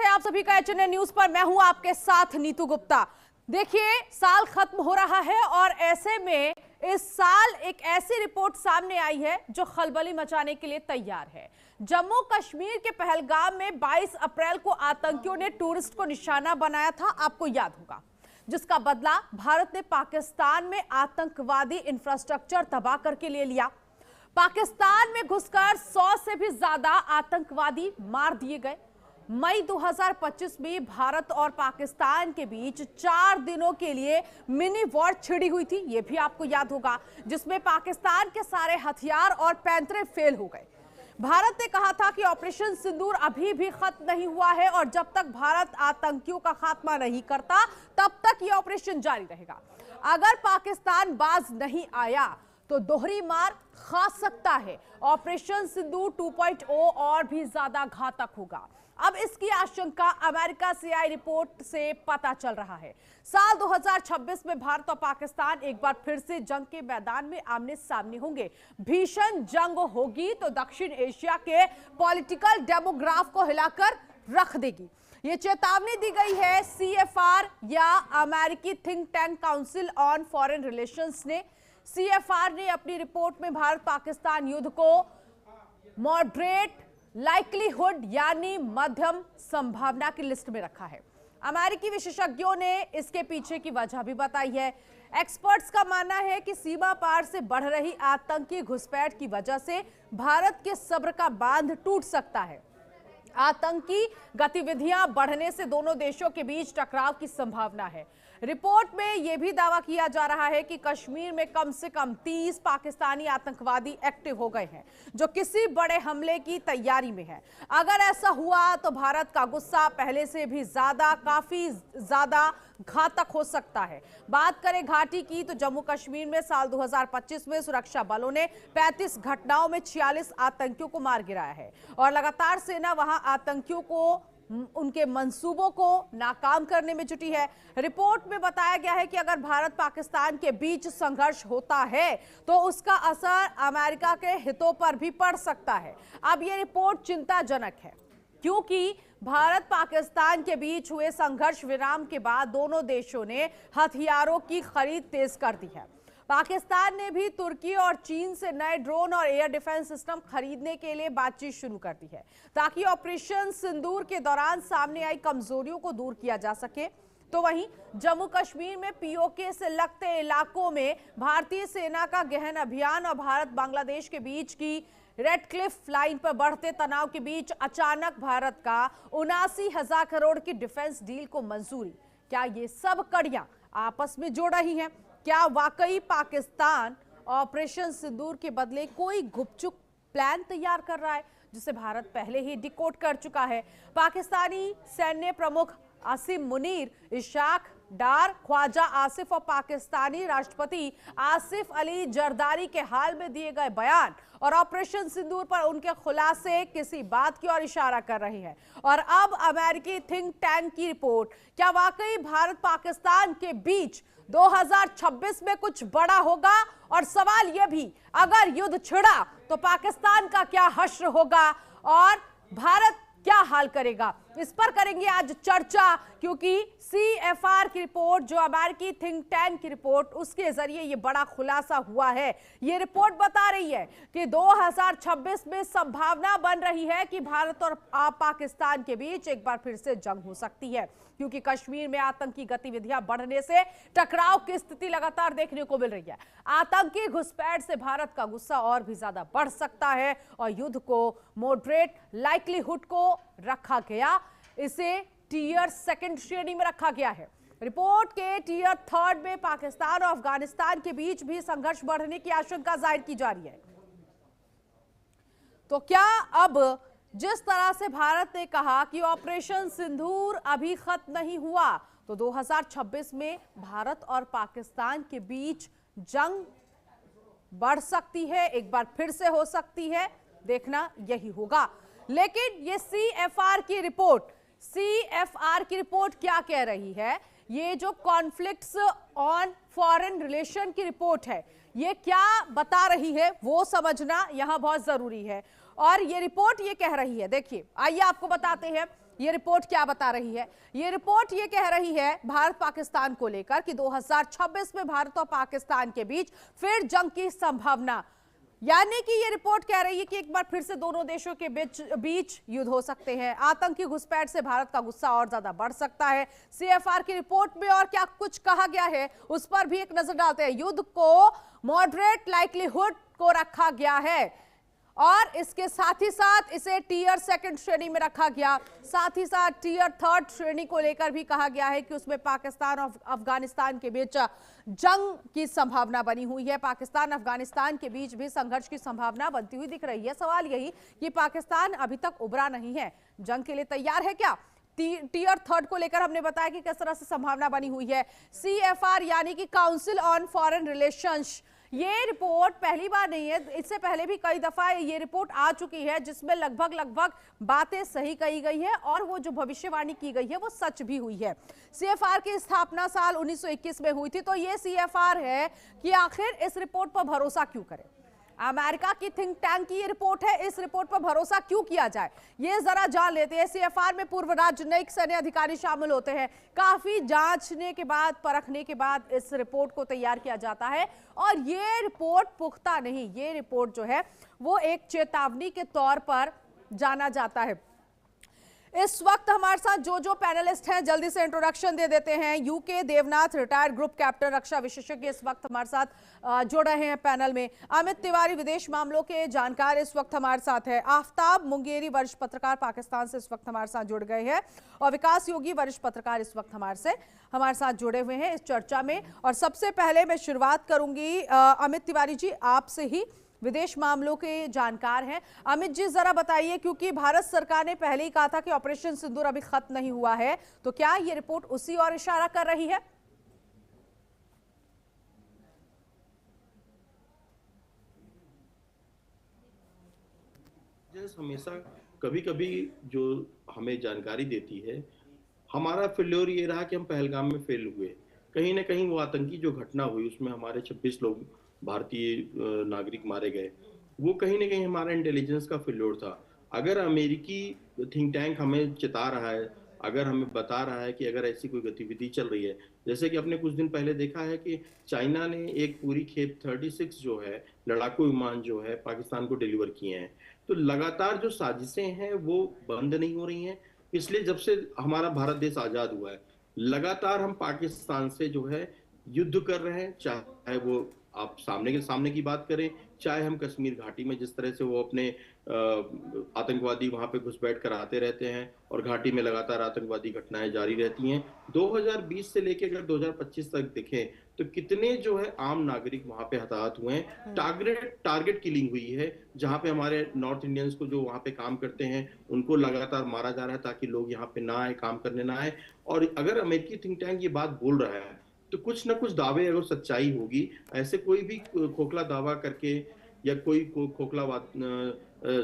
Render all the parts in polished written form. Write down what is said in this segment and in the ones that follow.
है आप सभी का एचएनएन न्यूज पर। मैं हूं आपके साथ नीतू गुप्ता। देखिए, साल खत्म हो रहा है और ऐसे में इस साल एक ऐसी रिपोर्ट सामने आई है जो खलबली मचाने के लिए तैयार है। जम्मू कश्मीर के पहलगाम में 22 अप्रैल को आतंकियों ने टूरिस्ट को निशाना बनाया था, आपको याद होगा, जिसका बदला भारत ने पाकिस्तान में आतंकवादी इंफ्रास्ट्रक्चर तबाह करके ले लिया। पाकिस्तान में घुसकर 100 से भी ज्यादा आतंकवादी मार दिए गए। मई 2025 में भारत और पाकिस्तान के बीच 4 दिनों के लिए मिनी वॉर छिड़ी हुई थी, यह भी आपको याद होगा, जिसमें पाकिस्तान के सारे हथियार और पैंतरे फेल हो गए। भारत ने कहा था कि ऑपरेशन सिंदूर अभी भी खत्म नहीं हुआ है और जब तक भारत आतंकियों का खात्मा नहीं करता तब तक यह ऑपरेशन जारी रहेगा। अगर पाकिस्तान बाज नहीं आया तो दोहरी मार खा सकता है। ऑपरेशन सिंदूर 2.0 और भी ज्यादा घातक होगा। अब इसकी आशंका अमेरिका से आई रिपोर्ट से पता चल रहा है। साल 2026 में भारत और पाकिस्तान एक बार फिर से जंग के मैदान में आमने सामने होंगे। भीषण जंग होगी तो दक्षिण एशिया के पॉलिटिकल डेमोग्राफ को हिलाकर रख देगी। ये चेतावनी दी गई है CFR या अमेरिकी think tank council on foreign relations ने। CFR ने अपनी रिपोर्ट में भारत पाकिस्तान युद्ध को मॉडरेट लाइक्लीहुड यानी मध्यम संभावना की लिस्ट में रखा है। अमेरिकी विशेषज्ञों ने इसके पीछे की वजह भी बताई है। एक्सपर्ट्स का मानना है कि सीमा पार से बढ़ रही आतंकी घुसपैठ की वजह से भारत के सब्र का बांध टूट सकता है। आतंकी गतिविधियां बढ़ने से दोनों देशों के बीच टकराव की संभावना है। रिपोर्ट में यह भी दावा किया जा रहा है कि कश्मीर में कम से कम 30 पाकिस्तानी आतंकवादी एक्टिव हो गए हैं जो किसी बड़े हमले की तैयारी में है। अगर ऐसा हुआ तो भारत का गुस्सा पहले से भी काफी ज्यादा घातक हो सकता है। बात करें घाटी की तो जम्मू कश्मीर में साल 2025 में सुरक्षा बलों ने 35 घटनाओं में 46 आतंकियों को मार गिराया है और लगातार सेना वहां आतंकियों को उनके मंसूबों को नाकाम करने में जुटी है। रिपोर्ट में बताया गया है कि अगर भारत पाकिस्तान के बीच संघर्ष होता है तो उसका असर अमेरिका के हितों पर भी पड़ सकता है। अब यह रिपोर्ट चिंताजनक है क्योंकि भारत पाकिस्तान के बीच हुए संघर्ष विराम के बाद दोनों देशों ने हथियारों की खरीद तेज कर दी है। पाकिस्तान ने भी तुर्की और चीन से नए ड्रोन और एयर डिफेंस सिस्टम खरीदने के लिए बातचीत शुरू कर दी है ताकि ऑपरेशन सिंदूर के दौरान सामने आई कमजोरियों को दूर किया जा सके। तो वहीं जम्मू कश्मीर में POK से लगते इलाकों में भारतीय सेना का गहन अभियान और भारत बांग्लादेश के बीच की रेड क्लिफ लाइन पर बढ़ते तनाव के बीच अचानक भारत का 79,000 करोड़ की डिफेंस डील को मंजूरी। क्या ये सब कड़ियां आपस में जोड़ रही हैं? क्या वाकई पाकिस्तान ऑपरेशन सिंदूर के बदले कोई गुपचुप प्लान तैयार कर रहा है जिसे भारत पहले ही डिकोड कर चुका है? पाकिस्तानी सैन्य प्रमुख आसिम मुनीर, इशाक डार, ख्वाजा आसिफ और पाकिस्तानी राष्ट्रपति आसिफ अली जरदारी के हाल में दिए गए बयान और ऑपरेशन सिंदूर पर उनके खुलासे किसी बात की ओर इशारा कर रहे हैं। और अब अमेरिकी थिंक टैंक की रिपोर्ट, क्या वाकई भारत पाकिस्तान के बीच 2026 में कुछ बड़ा होगा? और सवाल यह भी, अगर युद्ध छिड़ा तो पाकिस्तान का क्या हश्र होगा और भारत क्या हाल करेगा? इस पर करेंगे आज चर्चा क्योंकि CFR की रिपोर्ट, जो अमेरिकी थिंक टैंक की रिपोर्ट, उसके जरिए ये बड़ा खुलासा हुआ है। ये रिपोर्ट बता रही है कि 2026 में संभावना बन रही है कि भारत और पाकिस्तान के बीच एक बार फिर से जंग हो सकती है क्योंकि कश्मीर में आतंकी गतिविधियां बढ़ने से टकराव की स्थिति लगातार देखने को मिल रही है। आतंकी घुसपैठ से भारत का गुस्सा और भी ज्यादा बढ़ सकता है और युद्ध को मॉडरेट लाइक्लीहुड को रखा गया, इसे टियर 2 श्रेणी में रखा गया है। रिपोर्ट के टियर 3 में पाकिस्तान और अफगानिस्तान के बीच भी संघर्ष बढ़ने की आशंका जाहिर की जा रही है। तो क्या अब जिस तरह से भारत ने कहा कि ऑपरेशन सिंदूर अभी खत्म नहीं हुआ तो 2026 में भारत और पाकिस्तान के बीच जंग बढ़ सकती है, एक बार फिर से हो सकती है? देखना यही होगा। लेकिन ये CFR की रिपोर्ट क्या कह रही है? ये जो कॉन्फ्लिक्ट्स ऑन फॉरेन रिलेशन की रिपोर्ट है, ये क्या बता रही है वो समझना यहां बहुत जरूरी है। और ये रिपोर्ट ये कह रही है, देखिए आइए आपको बताते हैं। ये रिपोर्ट क्या बता रही है? ये रिपोर्ट ये कह रही है भारत पाकिस्तान को लेकर कि 2026 में भारत और पाकिस्तान के बीच फिर जंग की संभावना। यानी कि ये रिपोर्ट कह रही है कि एक बार फिर से दोनों देशों के बीच युद्ध हो सकते हैं। आतंकी घुसपैठ से भारत का गुस्सा और ज्यादा बढ़ सकता है। सीएफआर की रिपोर्ट में और क्या कुछ कहा गया है उस पर भी एक नजर डालते हैं। युद्ध को मॉडरेट लाइक्लीहुड को रखा गया है और इसके साथ ही साथ इसे टीयर सेकंड श्रेणी में रखा गया। साथ ही साथ टीयर थर्ड श्रेणी को लेकर भी कहा गया है कि उसमें पाकिस्तान और अफगानिस्तान के बीच जंग की संभावना बनी हुई है। पाकिस्तान अफगानिस्तान के बीच भी संघर्ष की संभावना बनती हुई दिख रही है। सवाल यही कि पाकिस्तान अभी तक उभरा नहीं है, जंग के लिए तैयार है क्या? टीयर थर्ड को लेकर हमने बताया कि किस तरह से संभावना बनी हुई है। सीएफआर यानी कि काउंसिल ऑन फॉरेन रिलेशंस, ये रिपोर्ट पहली बार नहीं है, इससे पहले भी कई दफा ये रिपोर्ट आ चुकी है जिसमें लगभग बातें सही कही गई है और वो जो भविष्यवाणी की गई है वो सच भी हुई है। सीएफआर की स्थापना साल 1921 में हुई थी, तो ये सीएफआर है कि आखिर इस रिपोर्ट पर भरोसा क्यों करें? अमेरिका की थिंक टैंक की ये रिपोर्ट है, इस रिपोर्ट पर भरोसा क्यों किया जाए ये जरा जान लेते हैं। सीएफआर में पूर्व राजनयिक सैन्य अधिकारी शामिल होते हैं। काफी जांचने के बाद, परखने के बाद इस रिपोर्ट को तैयार किया जाता है और ये रिपोर्ट पुख्ता नहीं, ये रिपोर्ट जो है वो एक चेतावनी के तौर पर जाना जाता है। इस वक्त हमारे साथ जो पैनलिस्ट हैं जल्दी से इंट्रोडक्शन दे देते हैं। U K Devnath, retired group captain, रक्षा विशेषज्ञ इस वक्त हमारे साथ जुड़ रहे हैं पैनल में। अमित तिवारी, विदेश मामलों के जानकार, इस वक्त हमारे साथ है। आफ्ताब मुंगेरी, वरिष्ठ पत्रकार, पाकिस्तान से इस वक्त हमारे साथ जुड़ गए हैं। और विकास योगी, वरिष्ठ पत्रकार, इस वक्त हमारे साथ जुड़े हुए हैं इस चर्चा में। और सबसे पहले मैं शुरुआत करूंगी अमित तिवारी जी आपसे ही, विदेश मामलों के जानकार हैं। अमित जी जरा बताइए, क्योंकि भारत सरकार ने पहले ही कहा था कि ऑपरेशन सिंदूर अभी खत्म नहीं हुआ है, तो क्या ये रिपोर्ट उसी ओर इशारा कर रही है? हमेशा कभी कभी जो हमें जानकारी देती है, हमारा फेल्योर ये रहा कि हम पहलगाम में फेल हुए। कहीं ना कहीं वो आतंकी जो घटना हुई उसमें हमारे 26 लोग भारतीय नागरिक मारे गए, वो कहीं ना कहीं हमारा इंटेलिजेंस का फेल्योर था। अगर अमेरिकी थिंक टैंक हमें चिता रहा है, अगर हमें बता रहा है कि अगर ऐसी कोई गतिविधि चल रही है, जैसे कि आपने कुछ दिन पहले देखा है कि चाइना ने एक पूरी खेप 36 जो है लड़ाकू विमान जो है पाकिस्तान को डिलीवर किए हैं, तो लगातार जो साजिशें हैं वो बंद नहीं हो रही हैं। इसलिए जब से हमारा भारत देश आजाद हुआ है, लगातार हम पाकिस्तान से जो है युद्ध कर रहे हैं, चाहे वो आप सामने के सामने की बात करें, चाहे हम कश्मीर घाटी में जिस तरह से वो अपने आतंकवादी वहां पे घुसपैठ कर आते रहते हैं और घाटी में लगातार आतंकवादी घटनाएं जारी रहती हैं। 2020 से लेकर अगर 2025 तक देखें तो कितने जो है आम नागरिक वहां पे हताहत हुए हैं। टारगेट किलिंग हुई है, जहां पे हमारे नॉर्थ इंडियंस को जो वहां पे काम करते हैं उनको लगातार मारा जा रहा है ताकि लोग यहाँ पे ना आए, काम करने ना आए। और अगर अमेरिकी थिंक टैंक ये बात बोल रहा है तो कुछ ना कुछ दावे अगर सच्चाई होगी, ऐसे कोई भी खोखला दावा करके या कोई खोखला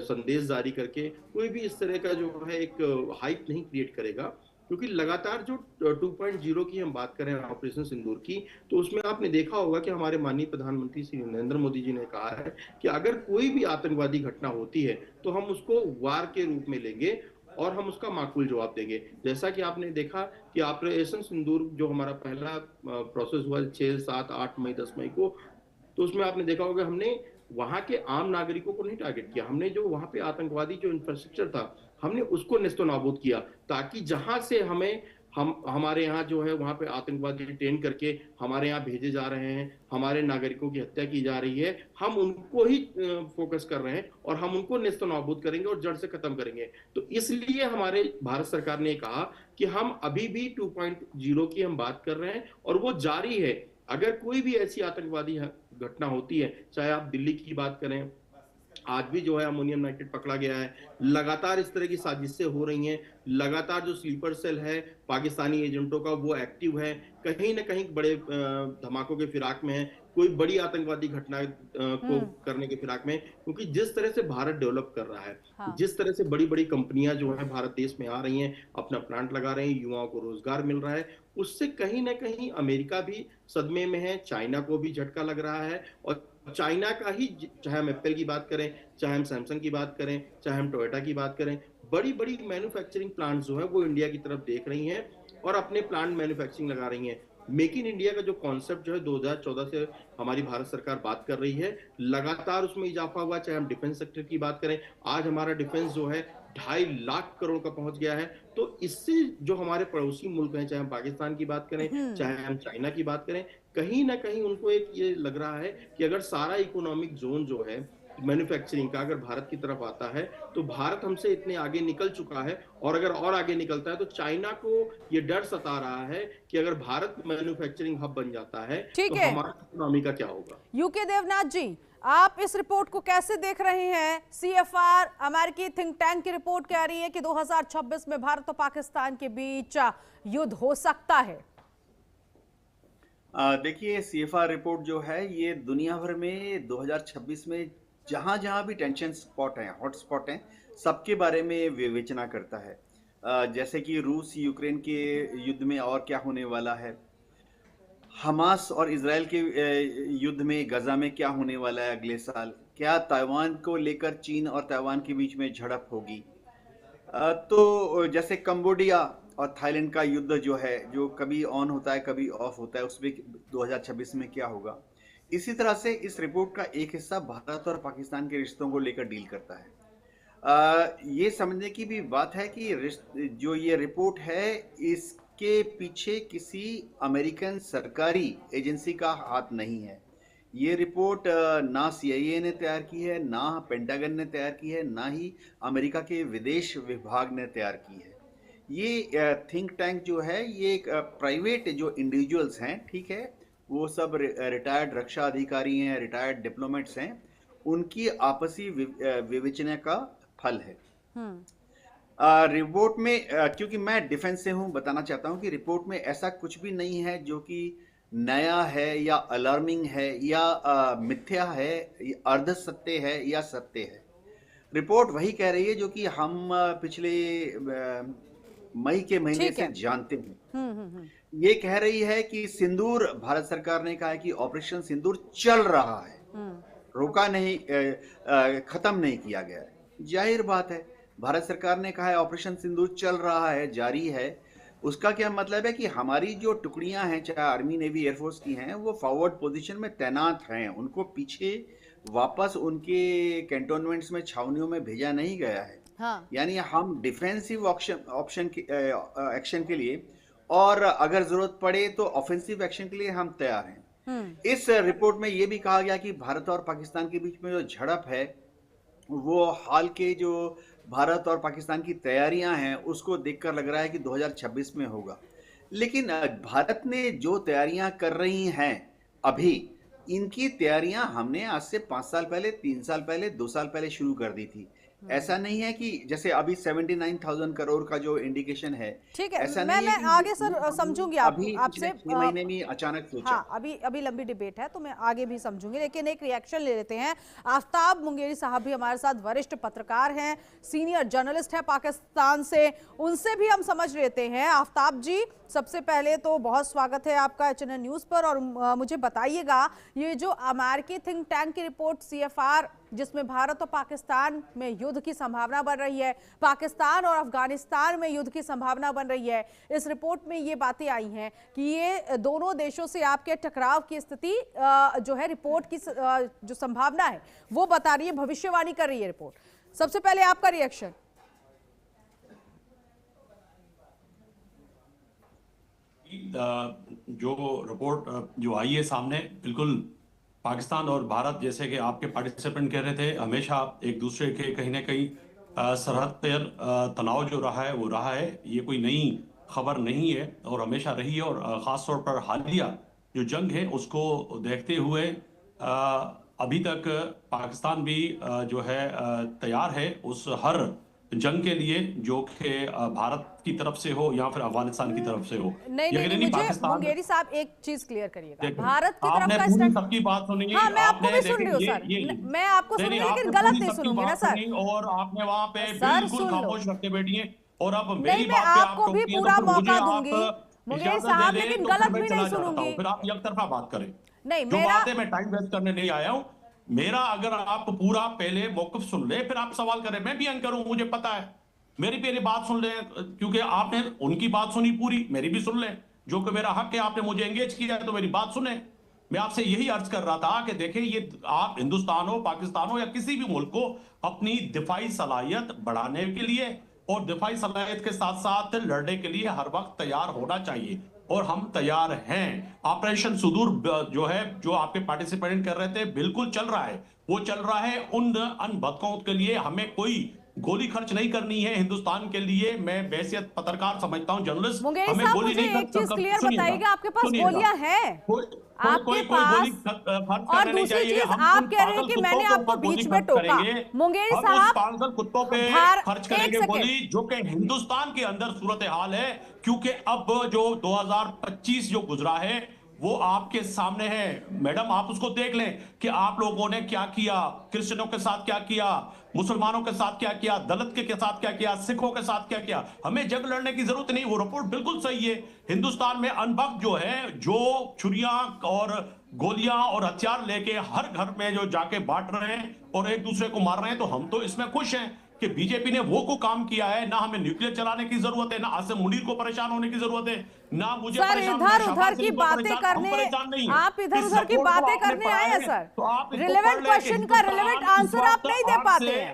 संदेश जारी करके कोई भी इस तरह का जो है एक हाइप नहीं क्रिएट करेगा। क्योंकि लगातार जो 2.0 की हम बात करें ऑपरेशन सिंदूर की, तो उसमें आपने देखा होगा कि हमारे माननीय प्रधानमंत्री श्री नरेंद्र मोदी जी ने कहा है कि अगर कोई भी आतंकवादी घटना होती है तो हम उसको वार के रूप में लेंगे और हम उसका माकूल जवाब देंगे। जैसा कि आपने देखा कि ऑपरेशन सिंदूर जो हमारा पहला प्रोसेस हुआ 6, 7, 8 मई, 10 मई को, तो उसमें आपने देखा होगा हमने वहां के आम नागरिकों को नहीं टारगेट किया, हमने जो वहां पे आतंकवादी जो इंफ्रास्ट्रक्चर था हमने उसको नेस्तो नाबूद किया, ताकि जहां से हमारे यहाँ जो है वहां पे आतंकवादी ट्रेन करके हमारे यहाँ भेजे जा रहे हैं, हमारे नागरिकों की हत्या की जा रही है, हम उनको ही फोकस कर रहे हैं और हम उनको नेस्तो नाबूद करेंगे और जड़ से खत्म करेंगे। तो इसलिए हमारे भारत सरकार ने कहा कि हम अभी भी 2.0 की हम बात कर रहे हैं और वो जारी है। अगर कोई भी ऐसी आतंकवादी घटना होती है, चाहे आप दिल्ली की बात करें, आज भी जो है अमोनियम नाइट्रेट पकड़ा गया है, लगातार इस तरह की साजिशें हो रही हैं, लगातार जो स्लीपर सेल है पाकिस्तानी एजेंटों का वो एक्टिव है, कहीं ना कहीं बड़े धमाकों के फिराक में है, कोई बड़ी आतंकवादी घटना को करने के फिराक में। क्योंकि जिस तरह से भारत डेवलप कर रहा है, हाँ। जिस तरह से बड़ी बड़ी कंपनियां जो है भारत देश में आ रही हैं, अपना प्लांट लगा रही हैं, युवाओं को रोजगार मिल रहा है, उससे कहीं ना कहीं अमेरिका भी सदमे में है, चाइना को भी झटका लग रहा है। और चाइना का ही, चाहे हम एप्पल की बात करें, चाहे हम सैमसंग की बात करें, चाहे हम टोयोटा की बात करें, बड़ी बड़ी मैन्युफैक्चरिंग प्लांट जो है वो इंडिया की तरफ देख रही हैं और अपने प्लांट मैन्युफैक्चरिंग लगा रही हैं। मेक इन इंडिया का जो कॉन्सेप्ट जो है 2014 से हमारी भारत सरकार बात कर रही है, लगातार उसमें इजाफा हुआ, चाहे हम डिफेंस सेक्टर की बात करें, आज हमारा डिफेंस जो है 2.5 लाख करोड़ का पहुंच गया है। तो इससे जो हमारे पड़ोसी मुल्क हैं, चाहे हम पाकिस्तान की बात करें, चाहे हम चाइना की बात करें, कहीं ना कहीं उनको एक ये लग रहा है कि अगर सारा इकोनॉमिक जोन जो है मैन्युफैक्चरिंग का अगर भारत की तरफ आता है तो भारत हमसे इतने आगे निकल चुका है, और अगर और आगे निकलता है तो चाइना को ये डर सता रहा है कि अगर भारत मैन्युफैक्चरिंग हब बन जाता है तो हमारी इकोनॉमी का क्या होगा। यूके देवनाथ जी, आप इस रिपोर्ट को कैसे देख रहे हैं? सीएफआर अमेरिकी थिंक टैंक की रिपोर्ट कह रही है कि 2026 में भारत और पाकिस्तान के बीच युद्ध हो सकता है। देखिए, सीएफआर रिपोर्ट जो है ये दुनिया भर में 2026 में जहां जहां भी टेंशन स्पॉट हैं, हॉट स्पॉट हैं, सबके बारे में विवेचना करता है। जैसे कि रूस यूक्रेन के युद्ध में और क्या होने वाला है, हमास और इजराइल के युद्ध में गजा में क्या होने वाला है अगले साल, क्या ताइवान को लेकर चीन और ताइवान के बीच में झड़प होगी। तो जैसे कंबोडिया और थाईलैंड का युद्ध जो है, जो कभी ऑन होता है कभी ऑफ होता है, उसमें 2026 में क्या होगा। इसी तरह से इस रिपोर्ट का एक हिस्सा भारत और पाकिस्तान के रिश्तों को लेकर डील करता है। ये समझने की भी बात है कि जो ये रिपोर्ट है इसके पीछे किसी अमेरिकन सरकारी एजेंसी का हाथ नहीं है। ये रिपोर्ट ना सीआईए ने तैयार की है, ना पेंटागन ने तैयार की है, ना ही अमेरिका के विदेश विभाग ने तैयार की है। ये थिंक टैंक जो है ये एक प्राइवेट जो इंडिविजुअल्स हैं, ठीक है, वो सब रिटायर्ड रक्षा अधिकारी हैं, रिटायर्ड डिप्लोमेट्स हैं, उनकी आपसी विवेचना का फल है। रिपोर्ट में क्योंकि मैं डिफेंस से हूं, बताना चाहता हूं कि रिपोर्ट में ऐसा कुछ भी नहीं है जो कि नया है या अलार्मिंग है या मिथ्या है, अर्ध सत्य है या सत्य है। रिपोर्ट वही कह रही है जो कि हम पिछले मई के महीने से जानते हैं। ये कह रही है कि सिंदूर, भारत सरकार ने कहा है कि ऑपरेशन सिंदूर चल रहा है, रोका नहीं, खत्म नहीं किया गया है। जाहिर बात है, भारत सरकार ने कहा है ऑपरेशन सिंदूर चल रहा है, जारी है, उसका क्या मतलब है कि हमारी जो टुकड़ियां हैं, चाहे आर्मी नेवी एयरफोर्स की हैं, वो फॉरवर्ड पोजीशन में तैनात हैं, उनको पीछे वापस उनके कैंटोनमेंट्स में, छावनियों में भेजा नहीं गया है। हाँ। यानी हम डिफेंसिव एक्शन के लिए और अगर जरूरत पड़े तो ऑफेंसिव एक्शन के लिए हम तैयार हैं। इस रिपोर्ट में यह भी कहा गया कि भारत और पाकिस्तान के बीच में जो झड़प है वो हाल के जो भारत और पाकिस्तान की तैयारियां हैं उसको देखकर लग रहा है कि 2026 में होगा। लेकिन भारत ने जो तैयारियां कर रही हैं अभी, इनकी तैयारियां हमने आज से 5 साल पहले, 3 साल पहले, 2 साल पहले शुरू कर दी थी। ऐसा नहीं है कि जैसे अभी 79,000 करोड़ का जो इंडिकेशन है, ठीक है, ऐसा मैं आगे सर समझूंगी आपसे 6 महीने में अचानक सोचा। हाँ, अभी लंबी डिबेट है तो मैं आगे भी समझूंगी, लेकिन एक रिएक्शन ले लेते हैं। आफ्ताब मुंगेरी साहब भी हमारे साथ वरिष्ठ पत्रकार हैं, सीनियर जर्नलिस्ट है पाकिस्तान से, उनसे भी हम समझ लेते हैं। आफ्ताब जी, सबसे पहले तो बहुत स्वागत है आपका एचएनएन न्यूज पर, और मुझे बताइएगा ये जो अमेरिकी थिंक टैंक की रिपोर्ट सीएफआर, जिसमें भारत और पाकिस्तान में युद्ध की संभावना बन रही है, पाकिस्तान और अफगानिस्तान में युद्ध की संभावना बन रही है, इस रिपोर्ट में ये बातें आई हैं कि ये दोनों देशों से आपके टकराव की स्थिति जो है, रिपोर्ट की जो संभावना है वो बता रही है, भविष्यवाणी कर रही है रिपोर्ट। सबसे पहले आपका रिएक्शन। जो रिपोर्ट जो आई है सामने, बिल्कुल पाकिस्तान और भारत, जैसे कि आपके पार्टिसिपेंट कह रहे थे, हमेशा एक दूसरे के कहीं ना कहीं सरहद पर तनाव जो रहा है वो रहा है। ये कोई नई खबर नहीं है और हमेशा रही है। और ख़ास तौर पर हालिया जो जंग है उसको देखते हुए अभी तक पाकिस्तान भी जो है तैयार है उस हर जंग के लिए जो कि भारत की तरफ से हो या फिर अफगानिस्तान की तरफ से हो। नहीं, मुझे मुंगेरी साहब एक चीज क्लियर करिएगा, भारत की तरफ का स्टैंड, सबकी बात सुनिए। हाँ, मैं आपको भी सुन रही हूँ सर, मैं आपको सुन रही हूँ, लेकिन गलत नहीं सुनूंगी ना सर। और आपने वहाँ पे बिल्कुल खामोश रखते बैठिए, और अब मेरी बात पे आपको भी पूरा मौका दूंगी मुंगेरी साहब, लेकिन गलत भी नहीं सुनूंगी। फिर आप एक तरफा बात करें। नहीं, जो बात है मैं टाइम वेस्ट करने नहीं आया हूँ। मेरा अगर आप पूरा पहले मौकफ सुन ले फिर आप सवाल करें, मैं भी एंकर हूं, मुझे पता है। मेरी पहले बात सुन लें, क्योंकि आपने उनकी बात सुनी पूरी, मेरी भी सुन लें। जो कि मेरा हक है, आपने मुझे एंगेज किया है तो मेरी बात सुने। मैं आपसे यही अर्ज कर रहा था कि देखिए, ये आप हिंदुस्तान हो, पाकिस्तान हो या किसी भी मुल्क को अपनी दिफाई सलाहियत बढ़ाने के लिए और दिफाई सलाहियत के साथ साथ लड़ने के लिए हर वक्त तैयार होना चाहिए, और हम तैयार हैं। ऑपरेशन सुदूर जो है, जो आपके पार्टिसिपेंट कर रहे थे, बिल्कुल चल रहा है। वो चल रहा है उन अनबदकों के लिए। हमें कोई गोली खर्च नहीं करनी है हिंदुस्तान के लिए। मैं बैसियत पत्रकार समझता हूं, जर्नलिस्ट, मुंगेरी हमें साहब, गोली मुझे नहीं एक चीज क्लियर सुनिएगा, बताइएगा, आपके पास सुनिएगा। गोलियां हैं आपके पास? और दूसरी चीज, आप कह रहे हैं कि मैंने आपको बीच में टोका। मुंगेरी साहब, पागल कुत्तों पे खर्च करेंगे गोली, जो कि हिंदुस्तान के अंदर सूरत हाल है। क्योंकि अब जो 2025 जो गुजरा है वो आपके सामने है। मैडम, आप उसको देख लें कि आप लोगों ने क्या किया, क्रिश्चियनों के साथ क्या किया, मुसलमानों के साथ क्या किया, दलित के साथ क्या किया, सिखों के साथ क्या किया। हमें जंग लड़ने की जरूरत नहीं। वो रिपोर्ट बिल्कुल सही है। हिंदुस्तान में अनबक जो है, जो छुरियां और गोलियां और हथियार लेके हर घर में जो जाके बांट रहे हैं और एक दूसरे को मार रहे हैं, तो हम तो इसमें खुश हैं कि बीजेपी ने वो को काम किया है। ना हमें न्यूक्लियर चलाने की जरूरत है, ना आसिम मुनीर को परेशान होने की जरूरत है, ना मुझे सर इधर उधर की बातें करने, आप इधर उधर की बातें करने आए हैं सर। रिलेवेंट क्वेश्चन का रिलेवेंट आंसर आप नहीं दे पाते हैं।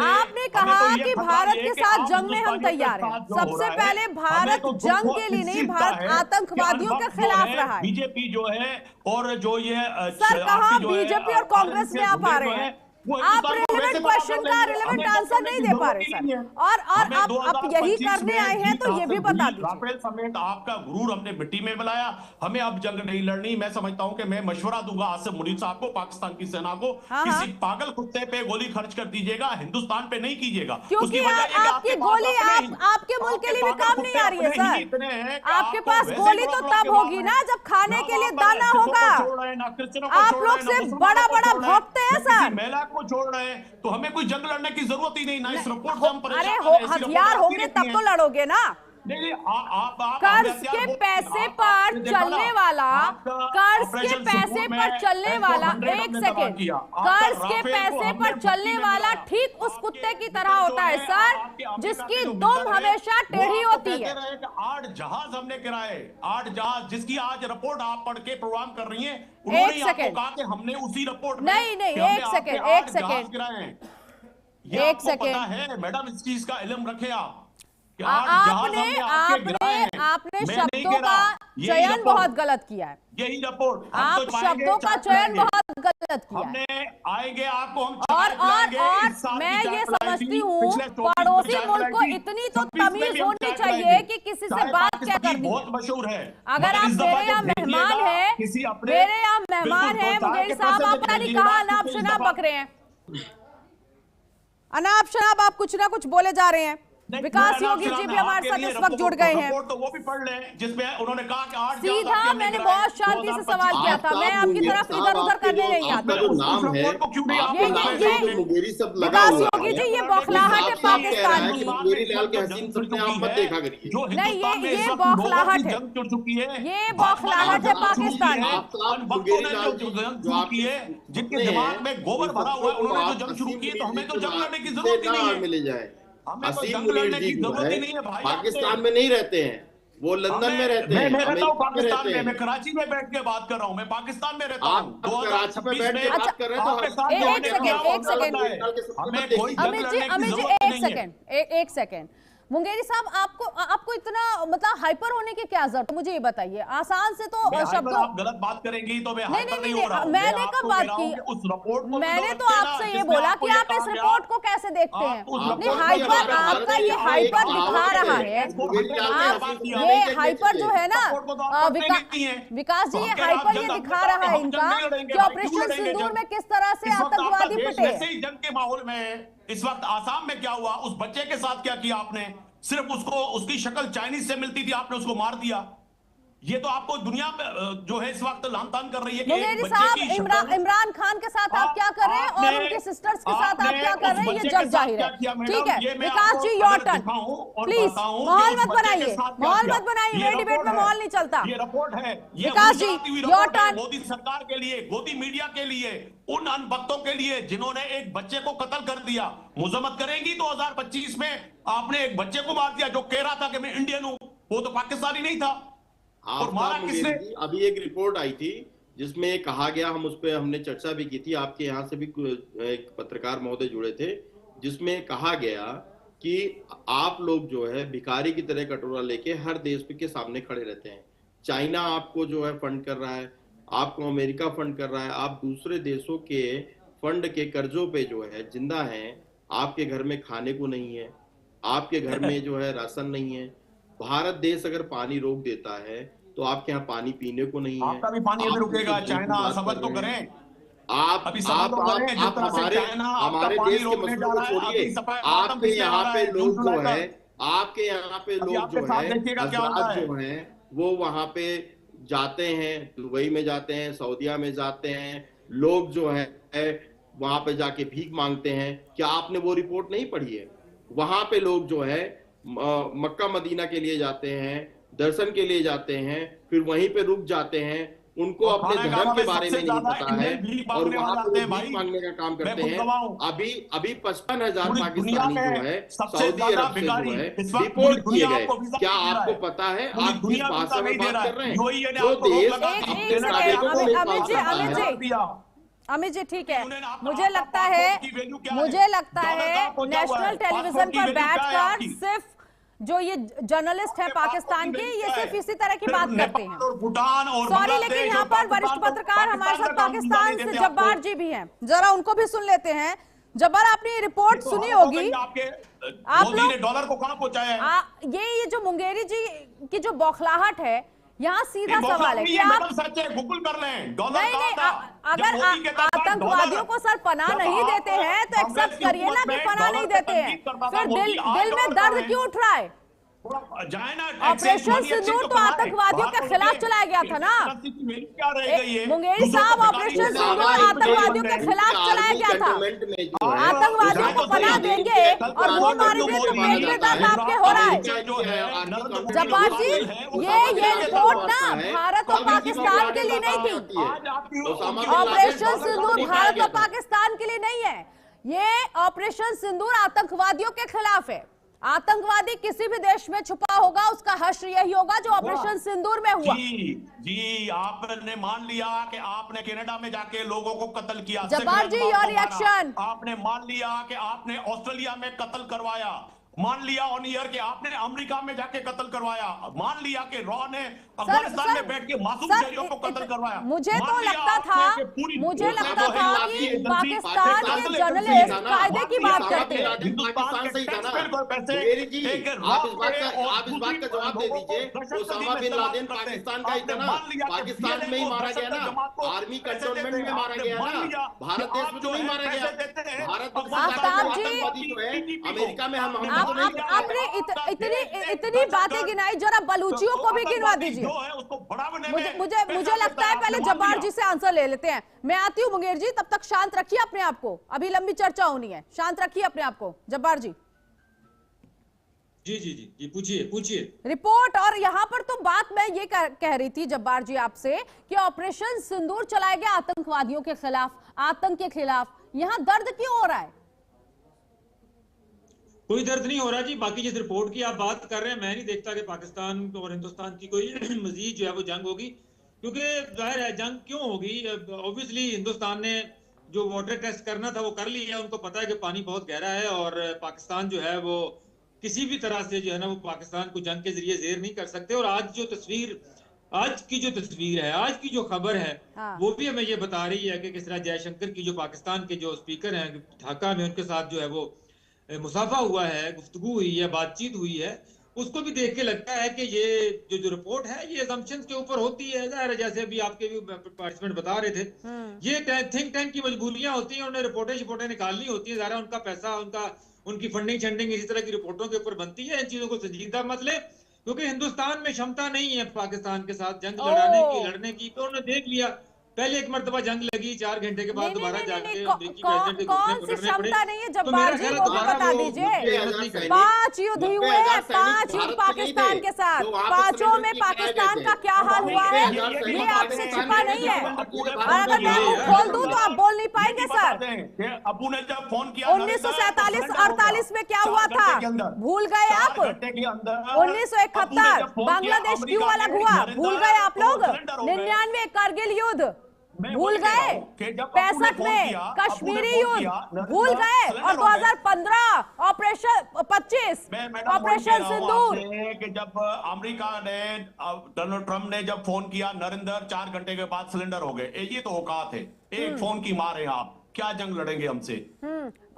आपने कहा कि भारत के साथ जंग में हम तैयार हैं। सबसे पहले भारत जंग के लिए नहीं, भारत आतंकवादियों के खिलाफ रहा है। बीजेपी जो है और जो ये सर, कहां बीजेपी और कांग्रेस में आप आ रहे हैं? आप रिलेवेंट क्वेश्चन का रिलेवेंट आंसर नहीं दे पा रहे सर। और आप यही करने आए हैं तो ये भी बता दीजिए। राफेल समेत आपका गुरूर हमने मिट्टी में मिलाया। हमें अब जंग नहीं लड़नी। मैं समझता हूं कि मैं मशवरा दूंगा आसिम मुनीर साहब को, पाकिस्तान की सेना को, किसी पागल कुत्ते पे गोली खर्च कर दीजिएगा, हिंदुस्तान पे नहीं कीजिएगा। क्योंकि आपकी गोली आपके मुल्क के लिए भी काम नहीं आ रही है सर। आपके पास गोली तो तब होगी ना जब खाने के लिए दाना होगा। आप लोग सिर्फ बड़ा बड़ा भौंकते हैं सर। को छोड़ रहे हैं, तो हमें कोई जंग लड़ने की जरूरत ही नहीं। ना इस रिपोर्ट से हम परेशान हैं। अरे हथियार होंगे तब तो लड़ोगे ना। नहीं, कर्ज के पैसे पर चलने वाला, कर्ज के पैसे पर चलने वाला, एक सेकेंड, कर्ज के पैसे पर चलने वाला ठीक उस कुत्ते की तरह होता है सर, जिसकी दुम हमेशा टेढ़ी होती है। 8 जहाज हमने गिराए, 8 जहाज, जिसकी आज रिपोर्ट आप पढ़ के प्रोग्राम कर रही हैं। एक सेकेंड, कहा कि हमने उसी रिपोर्ट में नहीं, एक सेकेंड, एक सेकेंड, एक सेकेंड है मैडम, इस चीज का इल्म रखे आप। आपने शब्दों का चयन बहुत गलत किया है। यही रिपोर्ट, आप शब्दों का चयन बहुत गलत किया हमने आएंगे आपको हम और मैं ये समझती हूँ पड़ोसी मुल्क को इतनी तो तमीज होनी चाहिए कि किसी से बात क्या करनी बहुत मशहूर है। अगर आप मेरे यहाँ मेहमान हैं, मेरे यहाँ मेहमान हैं मुंगेरी साहब, आप पता नहीं कहाँ अनाप शनाप बक रहे हैं। अनाप शनाप आप कुछ ना कुछ बोले जा रहे हैं। विकास योगी जी भी हमारे साथ इस वक्त जुड़ गए हैं। तो वो भी पढ़ लें, जिसमें उन्होंने कहा कि 8 सीधा मैंने बहुत शांति से सवाल किया था। मैं आपकी तरफ इधर उधर करने नहीं आता। विकास योगी जी, ये बौखलाहट है पाकिस्तान की। नहीं, ये बौखलाहट है, ये बौखलाहट है पाकिस्तान की। जिनके दिमाग में गोबर भरा हुआ है, उन्होंने जो जंग शुरू की, तो हमें तो जंग लड़ने की जरूरत ही नहीं है। मिले जाए। आसिम मुनीर जी जो है पाकिस्तान में नहीं रहते हैं, वो लंदन में रहते हैं। मैं रहता हूं पाकिस्तान में, मैं कराची में बैठ के बात कर रहा हूं, मैं पाकिस्तान में रहता हूं। कराची में बैठ के बात कर रहे हैं तो एक सेकेंड मुंगेरी साहब, आपको इतना मतलब हाइपर होने की क्या जरूरत, मुझे ये बताइए। आसान से तो शब्दों, आप गलत बात करेंगी तो मैं हाइपर नहीं हो रहा हूं। मैंने कब बात की? उस रिपोर्ट को मैंने तो आपसे ये बोला कि आप इस रिपोर्ट को कैसे देखते हैं। नहीं, हाइपर, आपका ये हाइपर दिखा रहा है। ये हाइपर जो है ना विकास जी, ये हाइपर ये दिखा रहा है इनका कि ऑपरेशन सिंदूर में किस तरह से आतंकवादी पिटे। जंग के माहौल में इस वक्त आसाम में क्या हुआ, उस बच्चे के साथ क्या किया आपने? सिर्फ उसको, उसकी शक्ल चाइनीज से मिलती थी, आपने उसको मार दिया। ये तो आपको दुनिया में जो है इस वक्त लानतान कर रही है कि एक मुंगेरी बच्चे साहब, की शक्ल- इमरान खान के साथ आप क्या कर रहे हैं और आपने- उनके सिस्टर्स के साथ आप आपने क्या कर उस रहे हैं, ये बच्चे जग के साथ जाहिर क्या है। किया मैडम, ठीक है ये मैं विकास आपको जी, योर अगर टर्न दिखाऊं और प्लीज। बताऊं कि माहौल उस मत बच्चे के बनाइए, साथ क्या माहौल किया। मत बनाइए, ये मेरे डिबेट रिपोर्ट में है, माहौल नहीं चलता। ये रिपोर्ट है, ये विकास जी, गुजराती हुई योर रिपोर्ट है टर्न। मोदी सरकार के लिए, मोदी मीडिया के लिए, उन अनबख्तों के लिए जिन्होंने एक बच्चे को कत्ल कर दिया। मुजम्मत करेंगी 2025 में आपने एक बच्चे को मार दिया जो कह रहा था कि मैं इंडियन हूं, वो तो पाकिस्तानी नहीं था। और मारा आफ्ताब किसने? मुगेरी जी, अभी एक रिपोर्ट आई थी जिसमें कहा गया, हम उस पर हमने चर्चा भी की थी, आपके यहाँ से भी एक पत्रकार महोदय जुड़े थे, जिसमें कहा गया कि आप लोग जो है भिखारी की तरह कटोरा लेके हर देश के सामने खड़े रहते हैं। चाइना आपको जो है फंड कर रहा है, आपको अमेरिका फंड कर रहा है, आप दूसरे देशों के फंड के कर्जों पे जो है जिंदा हैं। आपके घर में खाने को नहीं है, आपके घर में जो है राशन नहीं है। भारत देश अगर पानी रोक देता है तो आपके यहाँ पानी पीने को नहीं है। आपका भी पानी अभी आप रुकेगा। मुझसे चाइना बात सबर कर तो रहे करें, हैं। आप अभी सबर तो करें। जिस तरह से चाइना आपका हमारे पानी देश के रोकने मसलों जा को रहा है, छोड़िए, अभी सफाई आपके यहाँ पे लोग जो है, आपके यहाँ पे अभी लोग आपके जो साथ है देखिएगा क्या होता हजरात है। जो हैं वो वहां पे जाते हैं, दुबई में जाते हैं, सऊदीया में जाते हैं, लोग जो है वहां पे जाके भीख मांगते हैं। क्या आपने वो रिपोर्ट नहीं पढ़ी है? वहां पे लोग जो है मक्का मदीना के लिए जाते हैं, दर्शन के लिए जाते हैं, फिर वहीं पे रुक जाते हैं। उनको अपने धर्म के बारे में नहीं पता है और वहां पे भीख मांगने का काम करते हैं। अभी 55,000 पाकिस्तानी जो है सऊदी अरब से जो है रिपोर्ट किए गए। क्या आपको पता है आप किस भाषा में बात कर रहे हैं? जो देश अपने नागरिकों को नहीं पाल सकता है। अमित जी ठीक है, मुझे लगता है नेशनल टेलीविजन पर बैठकर सिर्फ जो ये जर्नलिस्ट है पाकिस्तान के, ये सिर्फ इसी तरह की बात करते हैं। सॉरी, लेकिन यहाँ पर वरिष्ठ पत्रकार हमारे साथ पाकिस्तान से जब्बार जी भी हैं, जरा उनको भी सुन लेते हैं। जब्बार, आपने ये रिपोर्ट सुनी होगी, आप लोग डॉलर को कहाँ पहुंचाया है? ये जो मुंगेरी जी की जो बौखलाहट है, यहाँ सीधा सवाल है कि आप गूगल कर लें। नहीं, अगर आतंकवादियों को सर पनाह नहीं देते हैं तो एक्सेप्ट करिए ना कि पनाह नहीं देते हैं, फिर दिल में दर्द क्यों उठ रहा है? ऑपरेशन सिंदूर तो आतंकवादियों के खिलाफ चलाया गया था ना मुंगेरी साहब, ऑपरेशन सिंदूर आतंकवादियों के खिलाफ चलाया गया था। आतंकवादियों को पनाह देंगे और वो मारेंगे तो पेट में दर्द आपके हो रहा है। जब्बार जी, ये रिपोर्ट ना भारत और पाकिस्तान के लिए नहीं थी। ऑपरेशन सिंदूर भारत और पाकिस्तान के लिए नहीं है, ये ऑपरेशन सिंदूर आतंकवादियों के खिलाफ है। आतंकवादी किसी भी देश में छुपा होगा, उसका हश्र यही होगा जो ऑपरेशन सिंदूर में हुआ। जी आपने मान लिया कि आपने कनाडा में जाके लोगों को कत्ल किया। जब्बार जी, योर रिएक्शन। आपने मान लिया कि आपने ऑस्ट्रेलिया में कत्ल करवाया, मान लिया ऑन ईयर के आपने अमेरिका में जाके कत्ल करवाया, मान लिया कि रॉ ने अफगानिस्तान में बैठ के मासूम शहरियों को कत्ल करवाया। मुझे तो लगता था कि पाकिस्तान के जर्नलिस्ट कायदे की बात करते हैं। पाकिस्तान से ही था ना मुंगेरी जी, आप इस बात का जवाब दे दीजिए। ओसामा बिन लादेन पाकिस्तान का ही था ना, पाकिस्तान में ही मारा गया ना, आर्मी कंटोनमेंट में मारा गया ना, भारत देश में तो नहीं मारा गया। भारत आतंकवादी जो है अमेरिका में आपने इतनी बातें गिनाई, जरा बलूचियों को भी गिनवा दीजिए। मुझे लगता है पहले जब्बार जी से आंसर ले लेते हैं। मैं आती हूँ मुंगेर जी, तब तक शांत रखिए अपने आप को, अभी लंबी चर्चा होनी है, शांत रखिए अपने आप को। जब्बार जी जी पूछिए रिपोर्ट। और यहाँ पर तो बात मैं ये कह रही थी जब्बार जी आपसे कि ऑपरेशन सिंदूर चलाया गया आतंकवादियों के खिलाफ, आतंक के खिलाफ, यहाँ दर्द क्यों हो रहा है? कोई दर्द नहीं हो रहा जी। बाकी जिस रिपोर्ट की आप बात कर रहे हैं, मैं नहीं देखता कि पाकिस्तान और हिंदुस्तान की कोई मजीद जो है वो जंग होगी, क्योंकि जाहिर है जंग क्यों होगी। ऑब्वियसली हिंदुस्तान ने जो वाटर टेस्ट करना था वो कर लिया, उनको पता है कि पानी बहुत गहरा है और पाकिस्तान जो है वो किसी भी तरह से जो है ना वो पाकिस्तान को जंग के जरिए जेर नहीं कर सकते। और आज की जो तस्वीर है, आज की जो खबर है, वो भी हमें ये बता रही है कि किस तरह जयशंकर की जो पाकिस्तान के जो स्पीकर हैं ढाका में, उनके साथ जो है वो मुसाफा हुआ है, गुफ्तगू हुई है, बातचीत हुई है, उसको भी देख के लगता है कि ये जो रिपोर्ट है ये असम्पशंस के ऊपर होती है। जाहिर है, जैसे अभी आपके भी पार्टिसिपेंट बता रहे थे, ये थिंक टैंक की मजबूरियां होती हैं, उन्हें रिपोर्टें निकालनी होती है। ज़ाहिर उनका पैसा, उनकी फंडिंग इसी तरह की रिपोर्टों के ऊपर बनती है। इन चीजों को संजीदा मत ले, क्योंकि हिंदुस्तान में क्षमता नहीं है पाकिस्तान के साथ जंग लड़ने की। तो उन्होंने देख लिया, पहले एक मरतबा जंग लगी, 4 घंटे के बाद दोबारा जाके अमेरिकी प्रेसिडेंट के कौन सी क्षमता नहीं है जब्बार जी, वो भी बता दीजिए। 5 युद्ध हुए हैं, 5 युद्ध पाकिस्तान के साथ, 5ओं में पाकिस्तान का क्या हाल हुआ है ये आपसे छिपा नहीं है। और अगर मैं मुंह खोल दूं तो आप बोल नहीं पाएंगे सर। अबू ने जब फोन किया 1947-48 में क्या हुआ था, भूल गए आप? 1971 बांग्लादेश क्यों अलग हुआ, भूल गए आप लोग? 99 करगिल युद्ध भूल गए? 65 में कश्मीरी युद्ध भूल गए? और 2015 ऑपरेशन 25 ऑपरेशन सिंदूर। जब अमेरिका ने डोनाल्ड ट्रंप ने जब फोन किया, नरेंद्र 4 घंटे के बाद सिलेंडर हो गए। ये तो औकात है, एक फोन की मार है। आप क्या जंग लड़ेंगे हमसे?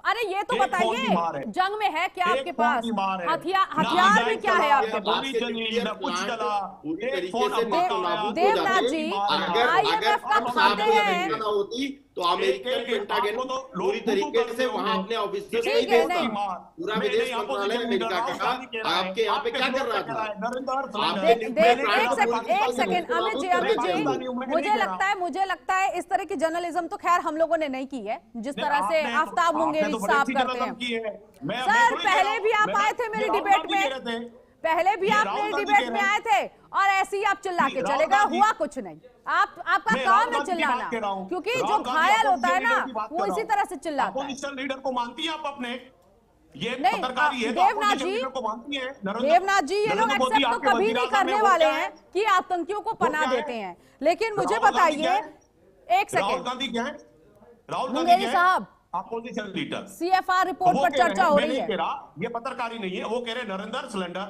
अरे ये तो बताइए, जंग में है क्या आपके पास? हथियार भी क्या है आपके पास? देवनाथ जी, IMF का खाते हैं तो अमेरिकन पेंटागन पूरी तरीके से वहां अपने ऑफिसर्स नहीं भेजता। पूरा विदेश मंत्रालय अमेरिका का आपके यहाँ पे क्या कर रहा था? एक सेकंड अमित जी, मुझे लगता है इस तरह की जर्नलिज्म तो खैर हम लोगों ने नहीं की है जिस तरह से आफ्ताब मुंगेरी साहब करते हैं। सर पहले भी आप आए थे मेरी डिबेट में, पहले भी आप मेरी डिबेट में आए थे और ऐसे ही आप चिल्ला के चले गए, हुआ कुछ नहीं। आपका काम है चिल्लाना, क्योंकि जो घायल होता है ना वो इसी तरह से चिल्लाता है। लीडर को मानती है आप अपने? ये नहीं देवनाथ जी, ये लोग एक्सेप्ट तो कभी नहीं करने वाले हैं कि आतंकियों को पनाह देते हैं। लेकिन मुझे बताइए, एक सेकेंड, राहुल गांधी क्या है? राहुल मुंगेरी साहब, अपोजिशन लीडर, CFR रिपोर्ट पर चर्चा हो रही है। ये पत्रकारी नहीं है, वो कह रहे नरेंद्र सिलेंडर,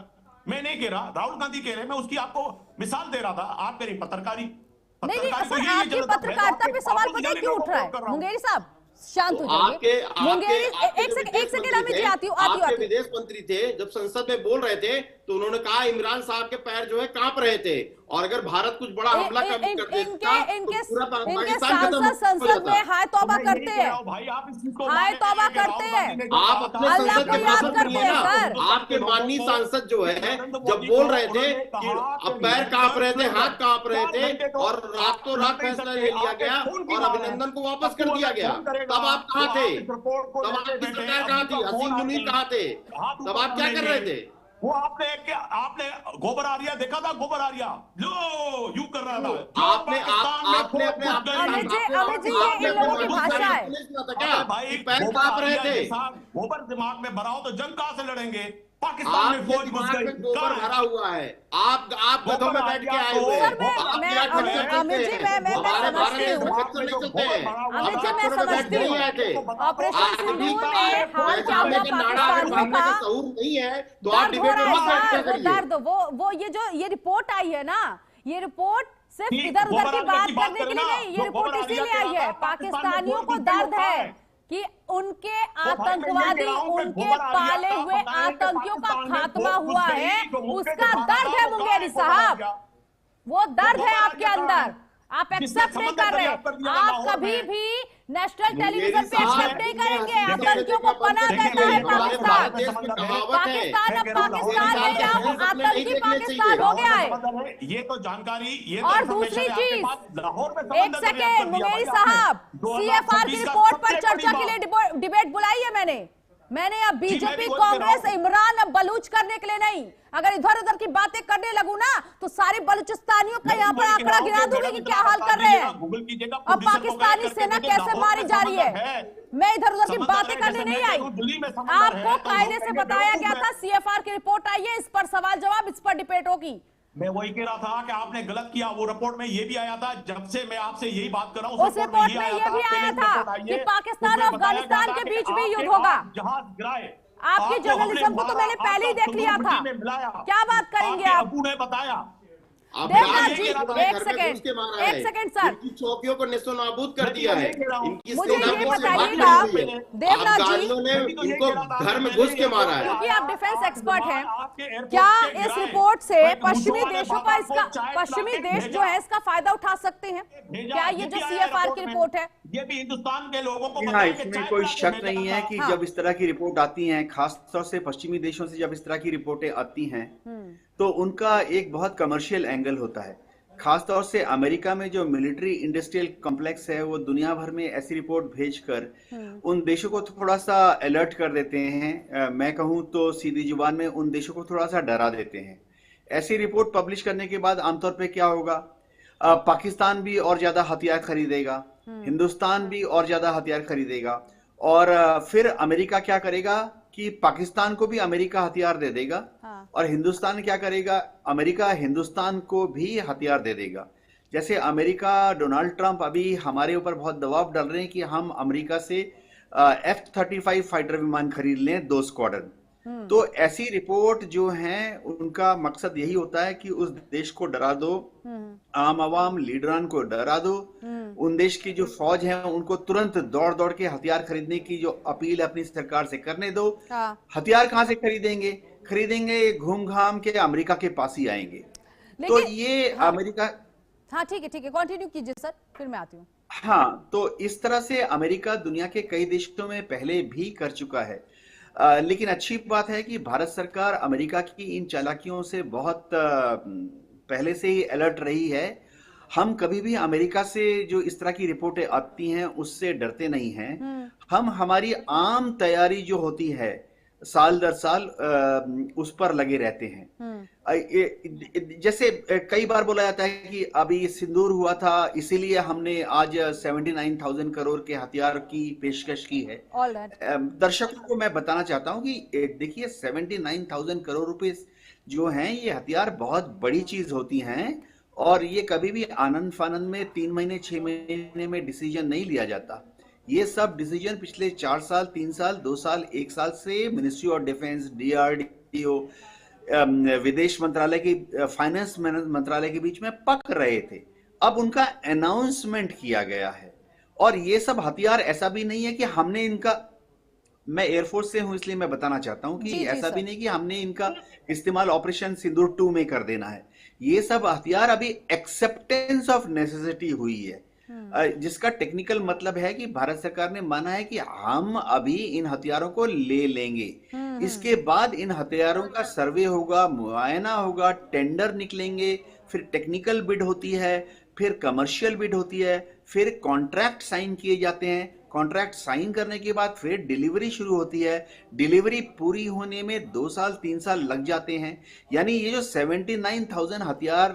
मैं नहीं कह रहा, राहुल गांधी कह रहे, मैं उसकी आपको मिसाल दे रहा था। आप कह रही पत्रकारी। नहीं सर, आपकी पत्रकारिता पे सवाल पता है क्यों उठ रहा है? मुंगेरी साहब शांत हो जाइए। मुंगेरी एक सेकंड अमित जी आती हूँ। विदेश मंत्री थे, जब संसद में बोल रहे थे तो उन्होंने कहा इमरान साहब के पैर जो है कांप रहे थे, और अगर भारत कुछ बड़ा हमला कर देता इनके सांसद संसद में हाय तौबा करते हैं, हाय तौबा करते हैं। आप अपने अल्लाह को याद करते हैं सर। आपके माननीय सांसद जो है जब बोल रहे थे कि अब पैर कांप रहे थे, हाथ कांप रहे थे, और रातों रात फैसला ले लिया गया और अभिनंदन को वापस कर दिया गया। तब आप कहाँ थे? तब आपकी सरकार कहाँ थी? हसीन मुनीर कहाँ थे? तब आप क्या कर रहे थे? वो आपने गोबर आरिया देखा था? गोबर आरिया लो यूं कर रहा था। आपने अपने अमित जी ये इन लोगों की भाषा है क्या भाई? पैर कांप रहे थे। गोबर दिमाग में भरा हो तो जंग कहां से लड़ेंगे? पाकिस्तान में फौज घुस गई, गोबर भरा हुआ है। आप गधों में बैठ के आए हुए हैं। अमित जी मैं समझती हूँ ऑपरेशन सिंदूर में हाल क्या हुआ पाकिस्तानियों का नहीं है तो आप डिबेट वो ये रिपोर्ट आई है ना, ये रिपोर्ट सिर्फ इधर उधर की बात करने के लिए नहीं, ये रिपोर्ट इसीलिए आई है पाकिस्तानियों को दर्द है कि उनके आतंकवादी, उनके पाले हुए आतंकियों का खात्मा हुआ है, उसका दर्द है मुंगेरी साहब, वो दर्द है आपके अंदर। आप एक्सेप्ट नहीं कर रहे, आप कभी भी नेशनल टेलीविजन पे एक्सेप्ट नहीं करेंगे। आतंकियों को पनाह देता है पाकिस्तान। पाकिस्तान अब पाकिस्तान नहीं रहा, आतंकी पाकिस्तान हो गया है। ये तो जानकारी, ये और दूसरी चीज, एक सेकेंड मुंगेरी साहब, CFR की रिपोर्ट पर चर्चा के लिए डिबेट बुलाई है मैंने अब बीजेपी, कांग्रेस, इमरान अब बलूच करने के लिए नहीं। अगर इधर उधर की बातें करने लगूं ना तो सारे बलूचिस्तानियों का यहाँ पर आंकड़ा गिरा दूंगी कि क्या हाल कर रहे हैं, अब पाकिस्तानी सेना कैसे मारी जा रही है। मैं इधर उधर की बातें करने नहीं आई, आपको कायदे से बताया गया था CFR की रिपोर्ट आई है, इस पर सवाल जवाब, इस पर डिबेट होगी। मैं वही कह रहा था कि आपने गलत किया। वो रिपोर्ट में ये भी आया था, जब से मैं आपसे यही बात कर रहा हूँ, उस रिपोर्ट में ये भी आया था कि पाकिस्तान और अफगानिस्तान के बीच भी युद्ध होगा। जहाज गिराए, आपकी जर्नलिज्म को तो मैंने पहले ही देख लिया था, क्या बात करेंगे आप? अबू ने बताया। देवनाथ जी एक सेकंड सर, चौकियों को नेस्तनाबूद कर दिया है। मुझे ये बताइएगा देवनाथ जी, इनको घर में घुस के मारा है। क्योंकि आप डिफेंस एक्सपर्ट हैं, क्या इस रिपोर्ट से पश्चिमी देशों का, इसका पश्चिमी देश जो है इसका फायदा उठा सकते हैं? क्या ये जो CFR की रिपोर्ट है ये भी हिंदुस्तान के लोगों को? हाँ, इसमें कोई शक नहीं है कि जब इस तरह की रिपोर्ट आती हैं, खासतौर से पश्चिमी देशों से जब इस तरह की रिपोर्टें आती हैं तो उनका एक बहुत कमर्शियल एंगल होता है। खासतौर से अमेरिका में जो मिलिट्री इंडस्ट्रियल कॉम्प्लेक्स है, वो दुनिया भर में ऐसी रिपोर्ट भेजकर उन देशों को थोड़ा सा अलर्ट कर देते हैं। मैं कहूं तो सीधी जुबान में उन देशों को थोड़ा सा डरा देते हैं। ऐसी रिपोर्ट पब्लिश करने के बाद आमतौर पे क्या होगा, पाकिस्तान भी और ज्यादा हथियार खरीदेगा, हिंदुस्तान भी और ज्यादा हथियार खरीदेगा, और फिर अमेरिका क्या करेगा कि पाकिस्तान को भी अमेरिका हथियार दे देगा। हाँ। और हिंदुस्तान क्या करेगा, अमेरिका हिंदुस्तान को भी हथियार दे देगा। जैसे अमेरिका, डोनाल्ड ट्रंप अभी हमारे ऊपर बहुत दबाव डाल रहे हैं कि हम अमेरिका से F-35 फाइटर विमान खरीद लें, 2 स्क्वाड्रन। तो ऐसी रिपोर्ट जो है उनका मकसद यही होता है कि उस देश को डरा दो, आम आवाम लीडरान को डरा दो, उन देश की जो फौज है उनको तुरंत दौड़ दौड़ के हथियार खरीदने की जो अपील अपनी सरकार से करने दो। हथियार कहां से खरीदेंगे घूम घाम के अमेरिका के पास ही आएंगे। तो ये अमेरिका, हाँ ठीक है कंटिन्यू कीजिए सर, फिर मैं आती हूँ। हाँ, तो इस तरह से अमेरिका दुनिया के कई देशों में पहले भी कर चुका है। लेकिन अच्छी बात है कि भारत सरकार अमेरिका की इन चालाकियों से बहुत पहले से ही अलर्ट रही है। हम कभी भी अमेरिका से जो इस तरह की रिपोर्टें आती हैं उससे डरते नहीं हैं। हम हमारी आम तैयारी जो होती है साल दर साल उस पर लगे रहते हैं। जैसे कई बार बोला जाता है कि अभी सिंदूर हुआ था इसीलिए हमने आज 79,000 करोड़ के हथियार की पेशकश की है। दर्शकों को मैं बताना चाहता हूं कि देखिए 79,000 करोड़ रुपए जो हैं ये हथियार बहुत बड़ी चीज होती हैं, और ये कभी भी आनंद फानंद में 3 महीने 6 महीने में डिसीजन नहीं लिया जाता। ये सब डिसीजन पिछले 4 साल, 3 साल, 2 साल, 1 साल से मिनिस्ट्री ऑफ डिफेंस, DRDO, विदेश मंत्रालय की, फाइनेंस मंत्रालय के बीच में पक रहे थे। अब उनका अनाउंसमेंट किया गया है, और ये सब हथियार ऐसा भी नहीं है कि हमने इनका, मैं एयरफोर्स से हूं इसलिए मैं बताना चाहता हूं कि ऐसा भी नहीं कि हमने इनका इस्तेमाल ऑपरेशन सिंदूर 2 में कर देना है। ये सब हथियार अभी एक्सेप्टेंस ऑफ नेसेसिटी हुई है, जिसका टेक्निकल मतलब है कि भारत सरकार ने माना है कि हम अभी इन हथियारों को ले लेंगे। इसके बाद इन हथियारों का सर्वे होगा, मुआयना होगा, टेंडर निकलेंगे, फिर टेक्निकल बिड होती है, फिर कमर्शियल बिड होती है, फिर कॉन्ट्रैक्ट साइन किए जाते हैं। कॉन्ट्रैक्ट साइन करने के बाद फिर डिलीवरी शुरू होती है। डिलीवरी पूरी होने में 2 साल 3 साल लग जाते हैं। यानी ये जो 79,000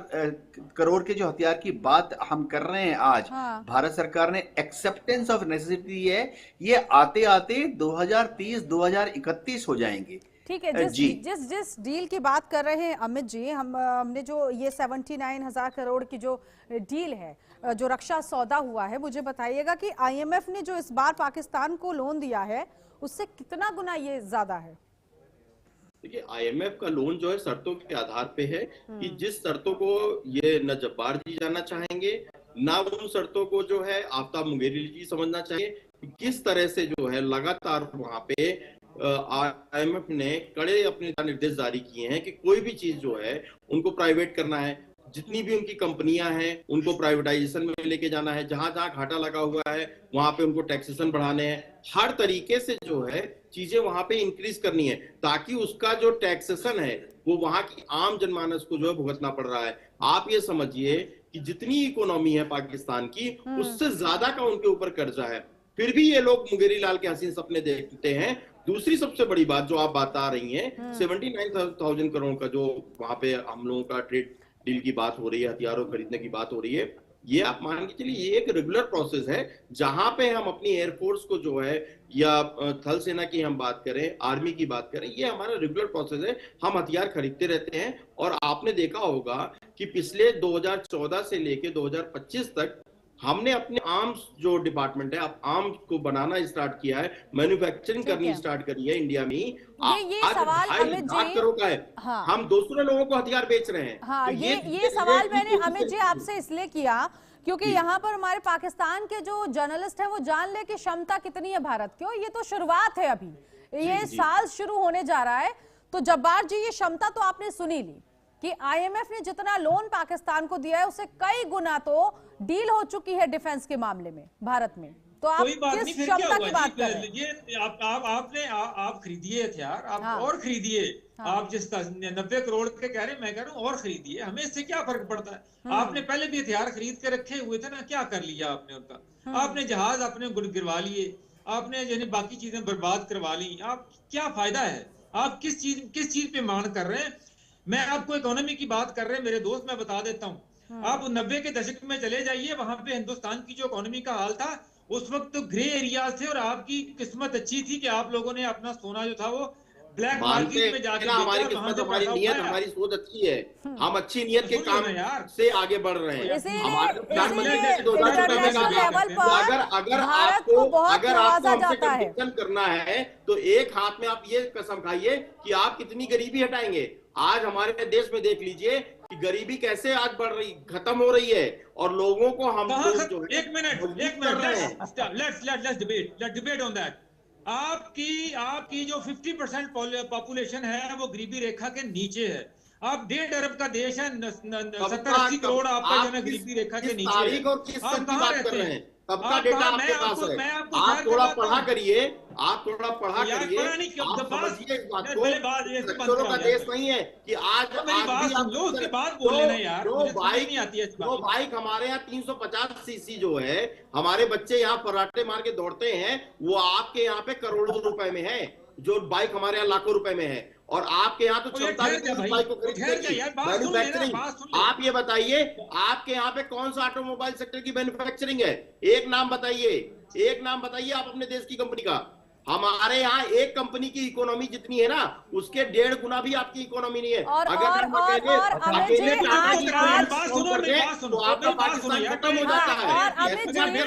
करोड़ के जो हथियार की बात हम कर रहे हैं आज, भारत सरकार ने एक्सेप्टेंस ऑफ नेसेसिटी है, ये आते आते 2030-2031 हो जाएंगे। ठीक है, जिस डील की बात कर रहे हैं अमित जी, हमने जो ये 79,000 करोड़ की जो डील है, जो रक्षा सौदा हुआ है, मुझे बताइएगा कि IMF ने जो इस बार पाकिस्तान को लोन दिया है उससे कितना गुना ये ज्यादा है? देखिए, IMF का लोन जो है शर्तों के आधार पे है कि जिस शर्तों को ये न जब्बार जी जाना चाहेंगे, ना उन शर्तों को जो है आफ्ताब मुंगेरी जी समझना चाहिए। किस तरह से जो है लगातार वहां पे IMF ने कड़े अपने निर्देश जारी किए हैं कि कोई भी चीज जो है उनको प्राइवेट करना है, जितनी भी उनकी कंपनियां हैं उनको प्राइवेटाइजेशन में लेके जाना है, जहां जहां घाटा लगा हुआ है वहां पे उनको टैक्सेशन बढ़ाने हैं, हर तरीके से जो है चीजें वहां पे इंक्रीज करनी है ताकि उसका जो टैक्सेशन है वो वहां की आम जनमानस को जो है भुगतना पड़ रहा है। आप ये समझिए कि जितनी इकोनॉमी है पाकिस्तान की उससे ज्यादा का उनके ऊपर कर्जा है, फिर भी ये लोग मुंगेरी लाल के हसीन सपने देखते हैं। दूसरी सबसे बड़ी बात जो आप बता रही हैं, 79,000 करोड़ का जो वहां पे हम लोगों का ट्रेड डील की बात हो रही है, हथियारों खरीदने की बात हो रही है, ये आप मान के चलिए ये एक रेगुलर प्रोसेस है जहां पे हम अपनी एयरफोर्स को जो है या थल सेना की हम बात करें, आर्मी की बात करें, ये हमारा रेगुलर प्रोसेस है। हम हथियार खरीदते रहते हैं और आपने देखा होगा कि पिछले 2014 से लेके 2025 तक हमने अपने आर्म्स जो डिपार्टमेंट है, आप आर्म्स को बनाना स्टार्ट किया है, मैन्युफैक्चरिंग करनी स्टार्ट करी है इंडिया में। ये सवाल अमित जी, करोड़ का है, हाँ, हम दूसरे लोगों को हथियार बेच रहे हैं। हाँ, तो ये सवाल मैंने अमित जी आपसे इसलिए किया क्योंकि यहाँ पर हमारे पाकिस्तान के जो जर्नलिस्ट हैं वो जान ले कि क्षमता कितनी है भारत की। ये तो शुरुआत है, अभी ये साल शुरू होने जा रहा है। तो जब्बार जी, ये क्षमता तो आपने सुनी ली कि IMF ने जितना लोन पाकिस्तान को दिया है उससे कई गुना तो डील हो चुकी है डिफेंस के मामले में भारत में। तो आप कोई बात किस नहीं, फिर क्या क्षमता हुआ की बात कर रहे जी? हैं? ये आप खरीदिए हथियार, आप हाँ। और खरीदिए। हाँ। आप जिस 90 करोड़ के कह रहे हैं, मैं कह रहा हूँ और खरीदिए, हमें इससे क्या फर्क पड़ता है? आपने पहले भी हथियार खरीद के रखे हुए थे ना, क्या कर लिया आपने उनका? आपने जहाज अपने गिरवा लिए, आपने यानी बाकी चीजें बर्बाद करवा ली। आप क्या फायदा है? आप किस चीज पे मान कर रहे हैं? मैं आपको इकोनॉमी की बात कर रहे हैं मेरे दोस्त, मैं बता देता हूँ। आप 90 के दशक में चले जाइए, वहां पे हिंदुस्तान की जो इकोनॉमी का हाल था, उस वक्त तो ग्रे एरिया थे, और आपकी किस्मत अच्छी थी कि आप लोगों ने अपना सोना जो था वो ब्लैक मानते मार्केट में जाके हैं ना, हमारी बेचा, वहां किस्मत, से हमारी पैसा नियत, उठाया। हमारी सोच अच्छी है। हम अच्छी नियत के सुन लो काम ना यार। से आगे बढ़ रहे हैं। इसीलिए हमारे प्रधानमंत्री ने 2000 रुपए में इंटरनेशनल कहा लेवल कि पर अगर भारत को बहुत अगर आपको नवाजा हमसे जाता है। कंपटीशन करना है तो एक हाथ में आप ये कसम खाइए कि आप कितनी गरीबी हटाएंगे। आज हमारे देश में देख लीजिए कि गरीबी कैसे आज बढ़ रही, खत्म हो रही है, और लोगों को हम लोग जो है एक मिनट मजबूत कर रहे हैं। Let's debate on that. आपकी जो 50% पॉपुलेशन है वो गरीबी रेखा के नीचे है। आप 1.5 अरब का देश है, 70-80 करोड़ आपका जो है गरीबी रेखा के नीचे है। तारीख और किस आप सन की कहाँ बात रहते कर रहे हैं? हैं? तब का डेटा आपके पास है। आप थोड़ा पढ़ा करिए, आप थोड़ा पढ़ा करिए, आप समझिए इस बात को। अक्षरों का देश नहीं है कि आज उसके बाद बोले ना यार, दो बाइक हमारे यहाँ 350 सीसी जो है, हमारे बच्चे यहाँ फर्राटे मार के दौड़ते हैं, वो आपके यहाँ पे करोड़ों रुपए में है। जो बाइक हमारे यहाँ लाखों रुपए में है, और आपके यहाँ तो क्षमता बाइक को खरीदने की मैन्युफैक्चरिंग। आप ये बताइए, आपके यहाँ पे कौन सा ऑटोमोबाइल सेक्टर की मैन्युफैक्चरिंग है? एक नाम बताइए, एक नाम बताइए आप अपने देश की कंपनी का। हमारे यहाँ एक कंपनी की इकोनॉमी जितनी है ना, उसके 1.5 गुना भी आपकी इकोनॉमी नहीं है। और अगर हम अकेले तो आपका पाकिस्तान खत्म हो जाता है। और अमित जी, ठीक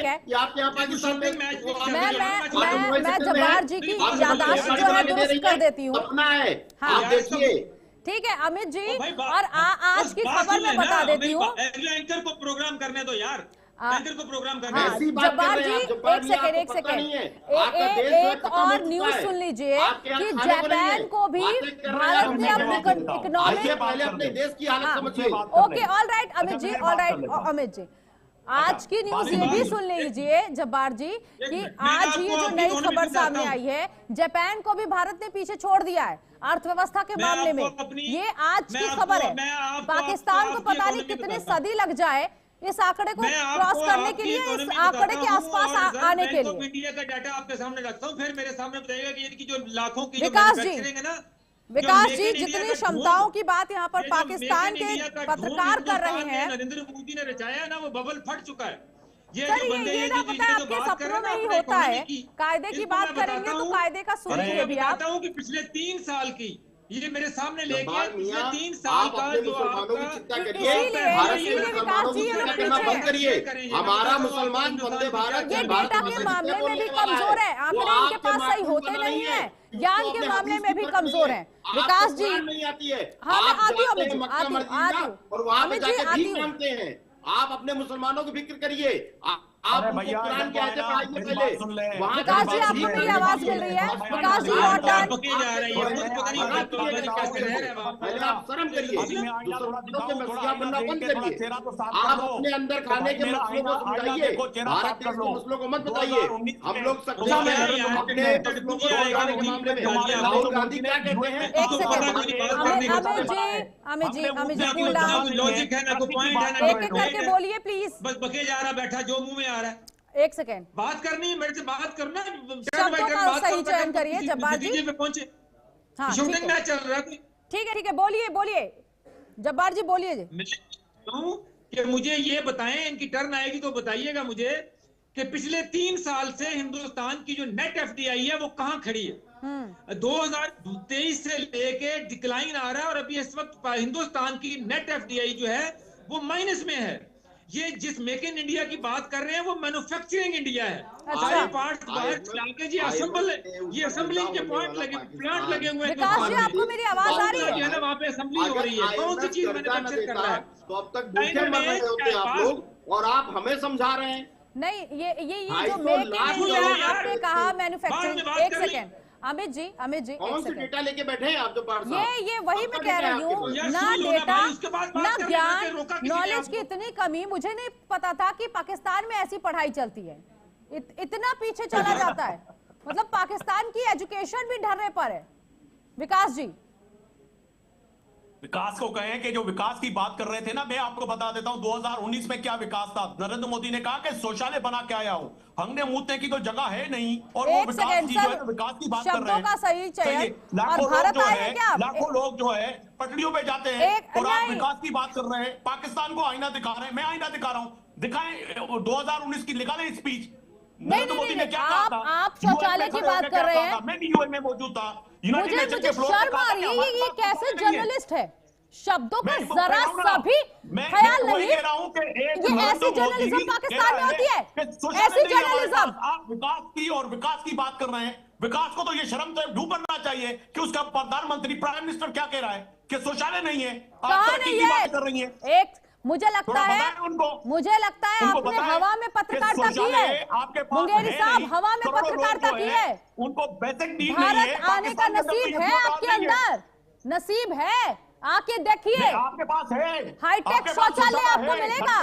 है, कि आपके यहाँ पाकिस्तान में मैं जब्बार जी की याददाश्त जो है दुरुस्त कर देती हूँ। अपना है, हाँ, आप देखिए। ठीक है अमित जी, और आज की खबर में बता देती हूँ। एंकर को प्रोग्राम करने दो यार, एंकर को प्रोग्राम करने हाँ, दो। जब्बार जी एक सेकेंड, एक और न्यूज सुन लीजिए कि जापान को भी भारत ने अपनी इकोनॉमिक, पहले अपने देश की हालत समझिए। Okay all right Amit ji, all right Amit ji, आज की न्यूज ये भी सुन लीजिए जब्बार जी कि आज ये जो नई खबर सामने आई है, जापान को भी भारत ने पीछे छोड़ दिया है अर्थव्यवस्था के मामले में। ये आज की खबर है। पाकिस्तान को पता नहीं कितने सदी लग जाए इस आंकड़े को क्रॉस करने के लिए, इस आंकड़े के आसपास आने के लिए। इंडिया का डाटा आपके सामने रखता हूं, फिर मेरे सामने बताइएगा कि इनकी जो लाखों की विकास जी, है ना, विकास जी जितनी क्षमताओं की बात यहाँ पर पाकिस्तान के पत्रकार कर रहे हैं, नरेंद्र मोदी ने रचाया ना, वो बबल फट चुका है। ये ना पता है आपके सपनों में ही होता है। कायदे की बात करेंगे तो कायदे का सुनिए भी आप। कि पिछले 3 साल की ये मेरे सामने लेके पिछले 3 साल आप का अपने जो मुसलमानों की चिंता करिए, इसीलिए भारत के विकास मुसलमानों जी की हम चिंता करना बंद पीछे करिए। हमारा मुसलमान वंदे भारत ये डेटा के मामले में भी कमजोर है, आंकड़े इनके पास सही होते नहीं है, ज्ञान के मामले में भी कमजोर है। विकास जी नहीं आती है, हाँ मैं आती हूँ और वहां पे जाके भीख मांगते हैं। आप अपने मुसलमानों की फिक्र करिए। आप कुरान के आयतें पढ़ाइए पहले। विकास जी आपको मेरी आवाज मिल रही है? विकास जी और पहले आप शर्म करिए, मुसलमानों के मसीहा बनना बंद करिए। आप अपने अंदर खाने के मसलों को समझाइए, भारत देश के मसलों को मत बताइए। हम लोग सक्षम हैं अपने मसलों को सुलझाने के मामले में। राहुल गांधी क्या कहते हैं? एक second Amit ji cool down, logic है ना, कोई पॉइंट है ना, एक एक करके बोलिए प्लीज। बस बके जा रहा बैठा जो मुंह में आ रहा है। एक सेकंड, बात करनी है मेरे से, बात करना, शब्दों का सही चयन करिए जब्बार जी। पहुंचे हाँ शूटिंग मैच चल रहा है। ठीक है बोलिए बोलिए जब्बार जी बोलिए जी। मैं कहूं कि मुझे ये बताएं, इनकी टर्न आएगी तो बताइएगा मुझे कि पिछले 3 साल से हिंदुस्तान की जो नेट एफडीआई है वो कहां खड़ी है। 2023 से लेके डिक्लाइन आ रहा है, और अभी इस वक्त हिंदुस्तान की नेट एफडीआई जो है वो माइनस में है। ये जिस मेक इन इंडिया की बात कर रहे हैं वो मैन्युफैक्चरिंग इंडिया है। सारे पार्ट्स बाहर लाके जी असेंबल, ये असेंबलिंग के पॉइंट लगे, प्लांट लगे हुए हैं। विकास जी आपको मेरी आवाज आ रही है? वहाँ पे असेंबली हो रही है, कौन सी चीज मैन्युफैक्चर कर रहा है? तो अब तक भूखे मर रहे होते आप लोग, और आप हमें समझा रहे हैं। नहीं ये जो मेक इन इंडिया आपने कहा मैन्युफैक्चरिंग, एक सेकेंड अमित जी एक कौन से सेकंड, डेटा लेके बैठे हैं आप जो पार्थ साहब? ये वही मैं कह रही हूँ, ना डेटा ना ज्ञान नॉलेज की इतनी कमी। मुझे नहीं पता था कि पाकिस्तान में ऐसी पढ़ाई चलती है, इतना पीछे चला जाता है। मतलब पाकिस्तान की एजुकेशन भी ढर्रे पर है। विकास जी, विकास को कहें कि जो विकास की बात कर रहे थे ना, मैं आपको बता देता हूं 2019 में क्या विकास था। नरेंद्र मोदी ने कहा कि शौचालय बना के आया हूं, हंगने मूतने की तो जगह है नहीं, और वो विकास की जो है विकास की बात कर रहे हैं। का सही चयन, लाखों और भारत लोग जो आए है, क्या? लाखों लोग जो है पटरियों पे जाते हैं और आप विकास की बात कर रहे हैं, पाकिस्तान को आईना दिखा रहे हैं। मैं आईना दिखा रहा हूं, दिखाएं 2019 की निकालें स्पीच। नरेंद्र मोदी ने क्या कहा था? आप शौचालय की बात कर रहे हैं, मैं भी यूएन में मौजूद था। मुझे शर्म आ रही है। ये कैसे जर्नलिस्ट है? शब्दों का जरा सा भी ख्याल नहीं। ये ऐसी जर्नलिज्म पाकिस्तान में होती है, ऐसी जर्नलिज्म। आप विकास की और विकास की बात कर रहे हैं। विकास को तो ये शर्म से डूब करना चाहिए कि उसका प्रधानमंत्री प्राइम मिनिस्टर क्या कह रहा है कि शौचालय नहीं है। आप तरक्की की बात कर रही हैं। एक मुझे लगता है आपने हवा में पत्रकारिता की है, मुंगेरी साहब, हवा में पत्रकारिता की है। उनको बेसिक नीड नहीं है। भारत आने का नसीब है आपके अंदर, नसीब है, आके देखिए। आपके पास है हाईटेक शौचालय आपको मिलेगा,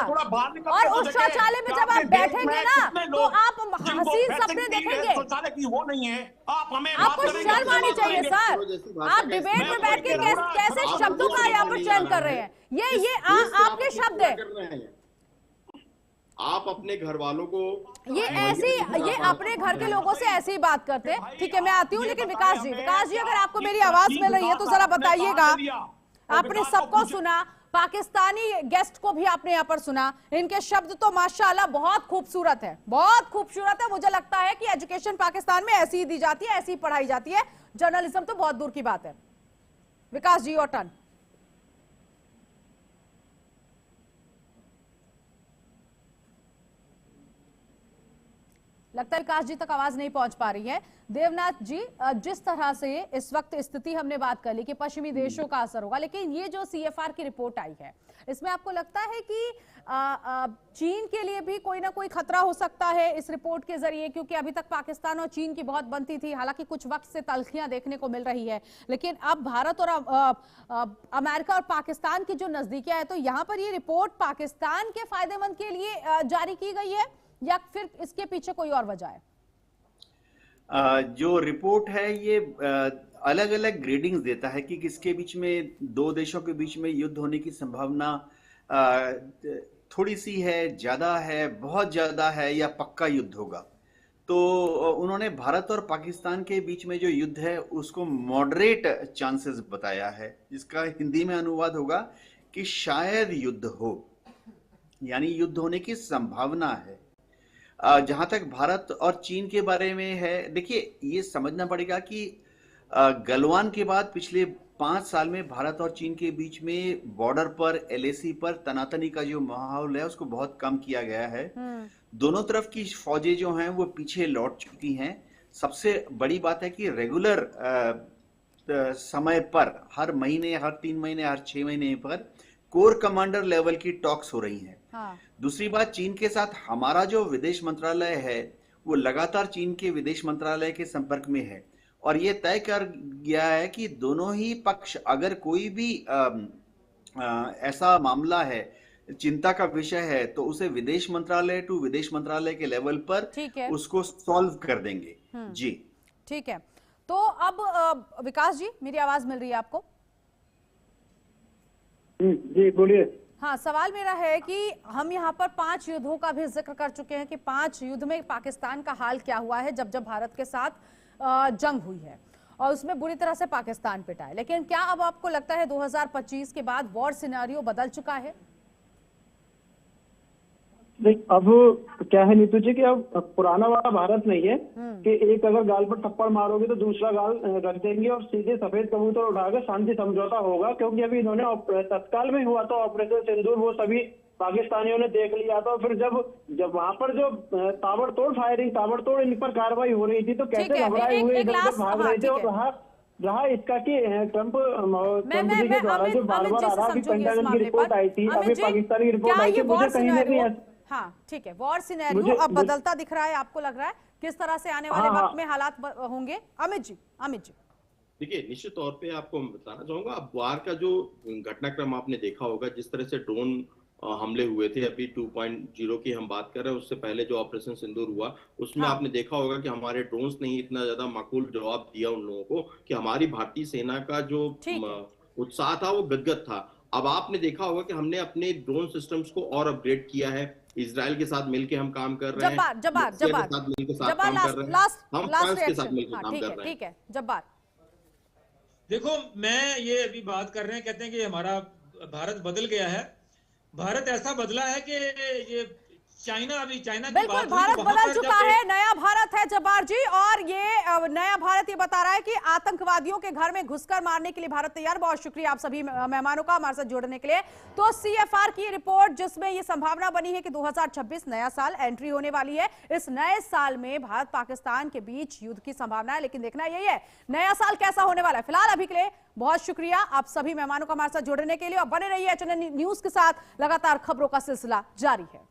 और उस शौचालय में जब आप बैठेंगे ना तो आप हसीन सपने देखेंगे। शौचालय की वो नहीं है। आप हमें आपको शर्म आनी चाहिए सर। आप डिबेट में बैठ के कैसे शब्दों का यहाँ पर चयन कर रहे हैं? ये आपके शब्द है। आप अपने घर वालों को ये अपने घर के लोगों से ऐसे ही बात करते हैं। ठीक है, मैं आती हूँ, लेकिन विकास जी अगर आपको मेरी आवाज मिल रही है तो जरा बताइएगा। आपने सबको सुना, पाकिस्तानी गेस्ट को भी आपने यहाँ पर सुना। इनके शब्द तो माशाल्लाह बहुत खूबसूरत है, बहुत खूबसूरत है। मुझे लगता है कि एजुकेशन पाकिस्तान में ऐसी ही दी जाती है, ऐसी ही पढ़ाई जाती है। जर्नलिज्म तो बहुत दूर की बात है। विकास जी, योर टर्न। लगता है विकास जी तक आवाज नहीं पहुंच पा रही है। देवनाथ जी, जिस तरह से इस वक्त स्थिति हमने बात कर ली कि पश्चिमी देशों का असर होगा, लेकिन ये जो CFR की रिपोर्ट आई है, इसमें आपको लगता है कि चीन के लिए भी कोई ना कोई खतरा हो सकता है इस रिपोर्ट के जरिए? क्योंकि अभी तक पाकिस्तान और चीन की बहुत बनती थी, हालांकि कुछ वक्त से तल्खियां देखने को मिल रही है, लेकिन अब भारत और अमेरिका और पाकिस्तान की जो नजदीकियां है, तो यहाँ पर ये रिपोर्ट पाकिस्तान के फायदेमंद के लिए जारी की गई है या फिर इसके पीछे कोई और वजह है? जो रिपोर्ट है ये अलग अलग ग्रेडिंग्स देता है कि किसके बीच में, दो देशों के बीच में युद्ध होने की संभावना थोड़ी सी है, ज्यादा है, बहुत ज्यादा है, या पक्का युद्ध होगा। तो उन्होंने भारत और पाकिस्तान के बीच में जो युद्ध है उसको मॉडरेट चांसेस बताया है, जिसका हिंदी में अनुवाद होगा कि शायद युद्ध हो, यानी युद्ध होने की संभावना है। जहां तक भारत और चीन के बारे में है, देखिए ये समझना पड़ेगा कि गलवान के बाद पिछले 5 साल में भारत और चीन के बीच में बॉर्डर पर, LAC पर तनातनी का जो माहौल है उसको बहुत कम किया गया है। दोनों तरफ की फौजें जो हैं वो पीछे लौट चुकी हैं। सबसे बड़ी बात है कि रेगुलर समय पर, हर महीने, हर 3 महीने, हर 6 महीने पर कोर कमांडर लेवल की टॉक्स हो रही हैं। दूसरी बात, चीन के साथ हमारा जो विदेश मंत्रालय है वो लगातार चीन के विदेश मंत्रालय के संपर्क में है, और ये तय कर गया है कि दोनों ही पक्ष, अगर कोई भी ऐसा मामला है, चिंता का विषय है, तो उसे विदेश मंत्रालय टू विदेश मंत्रालय के लेवल पर उसको सॉल्व कर देंगे। जी ठीक है। तो अब विकास जी, मेरी आवाज मिल रही है आपको? जी बोलिए। हाँ, सवाल मेरा है कि हम यहाँ पर 5 युद्धों का भी जिक्र कर चुके हैं कि 5 युद्ध में पाकिस्तान का हाल क्या हुआ है जब भारत के साथ जंग हुई है, और उसमें बुरी तरह से पाकिस्तान पिटा है। लेकिन क्या अब आपको लगता है 2025 के बाद वॉर सिनेरियो बदल चुका है? देख, अब क्या है नीतू जी कि अब पुराना वाला भारत नहीं है कि एक अगर गाल पर थप्पड़ मारोगे तो दूसरा गाल रख देंगे और सीधे सफेद कबूतर उठाकर शांति समझौता होगा। क्योंकि अभी इन्होंने तत्काल में हुआ था ऑपरेशन सिंदूर, वो सभी पाकिस्तानियों ने देख लिया था। फिर जब वहां पर जो ताबड़तोड़ फायरिंग, ताबड़तोड़ इन पर कार्रवाई हो रही थी, तो कैसे घबराए हुए इधर भाग रहे थे। और रहा इसका कि ट्रंप जी के द्वारा जो बार बार आ रहा कि पेंटागन की रिपोर्ट आई थी, अभी पाकिस्तान की रिपोर्ट आई थी, मुझे कहीं ना कहीं हाँ ठीक है, वॉर सिनेरियो अब बदलता दिख रहा है, आपको लग रहा है किस तरह से आने वाले वक्त में हालात होंगे? अमित जी देखिए, निश्चित तौर पे आपको मैं बताना चाहूंगा, अब वार का जो घटनाक्रम आपने देखा होगा, जिस तरह से ड्रोन हमले हुए थे, अभी 2.0 की हम बात कर रहे हैं, उससे पहले जो ऑपरेशन सिंदूर हुआ उसमें आपने देखा होगा कि हमारे ड्रोन्स ने ही इतना ज्यादा माकूल जवाब दिया उन लोगों को कि हमारी भारतीय सेना का जो उत्साह था वो गदगद था। अब आपने देखा होगा कि हमने अपने ड्रोन सिस्टम्स को और अपग्रेड किया है, इजराइल के साथ मिलकर हम काम कर रहे हैं, जब्बार हम फ्रांस के साथ मिलकर काम कर रहे हैं। ठीक है जब्बार, देखो मैं ये अभी बात कर रहे हैं, कहते हैं कि हमारा भारत बदल गया है। भारत ऐसा बदला है कि ये चाइना की बिल्कुल भारत बदल चुका है, नया भारत है जब्बार जी, और ये नया भारत ये बता रहा है कि आतंकवादियों के घर में घुसकर मारने के लिए भारत तैयार। बहुत शुक्रिया आप सभी मेहमानों का हमारे साथ जुड़ने के लिए। तो CFR की रिपोर्ट जिसमें ये संभावना बनी है कि 2026 नया साल एंट्री होने वाली है, इस नए साल में भारत पाकिस्तान के बीच युद्ध की संभावना है, लेकिन देखना यही है नया साल कैसा होने वाला है। फिलहाल अभी के लिए बहुत शुक्रिया आप सभी मेहमानों का हमारे साथ जुड़ने के लिए, और बने रहिए HNN न्यूज के साथ, लगातार खबरों का सिलसिला जारी है।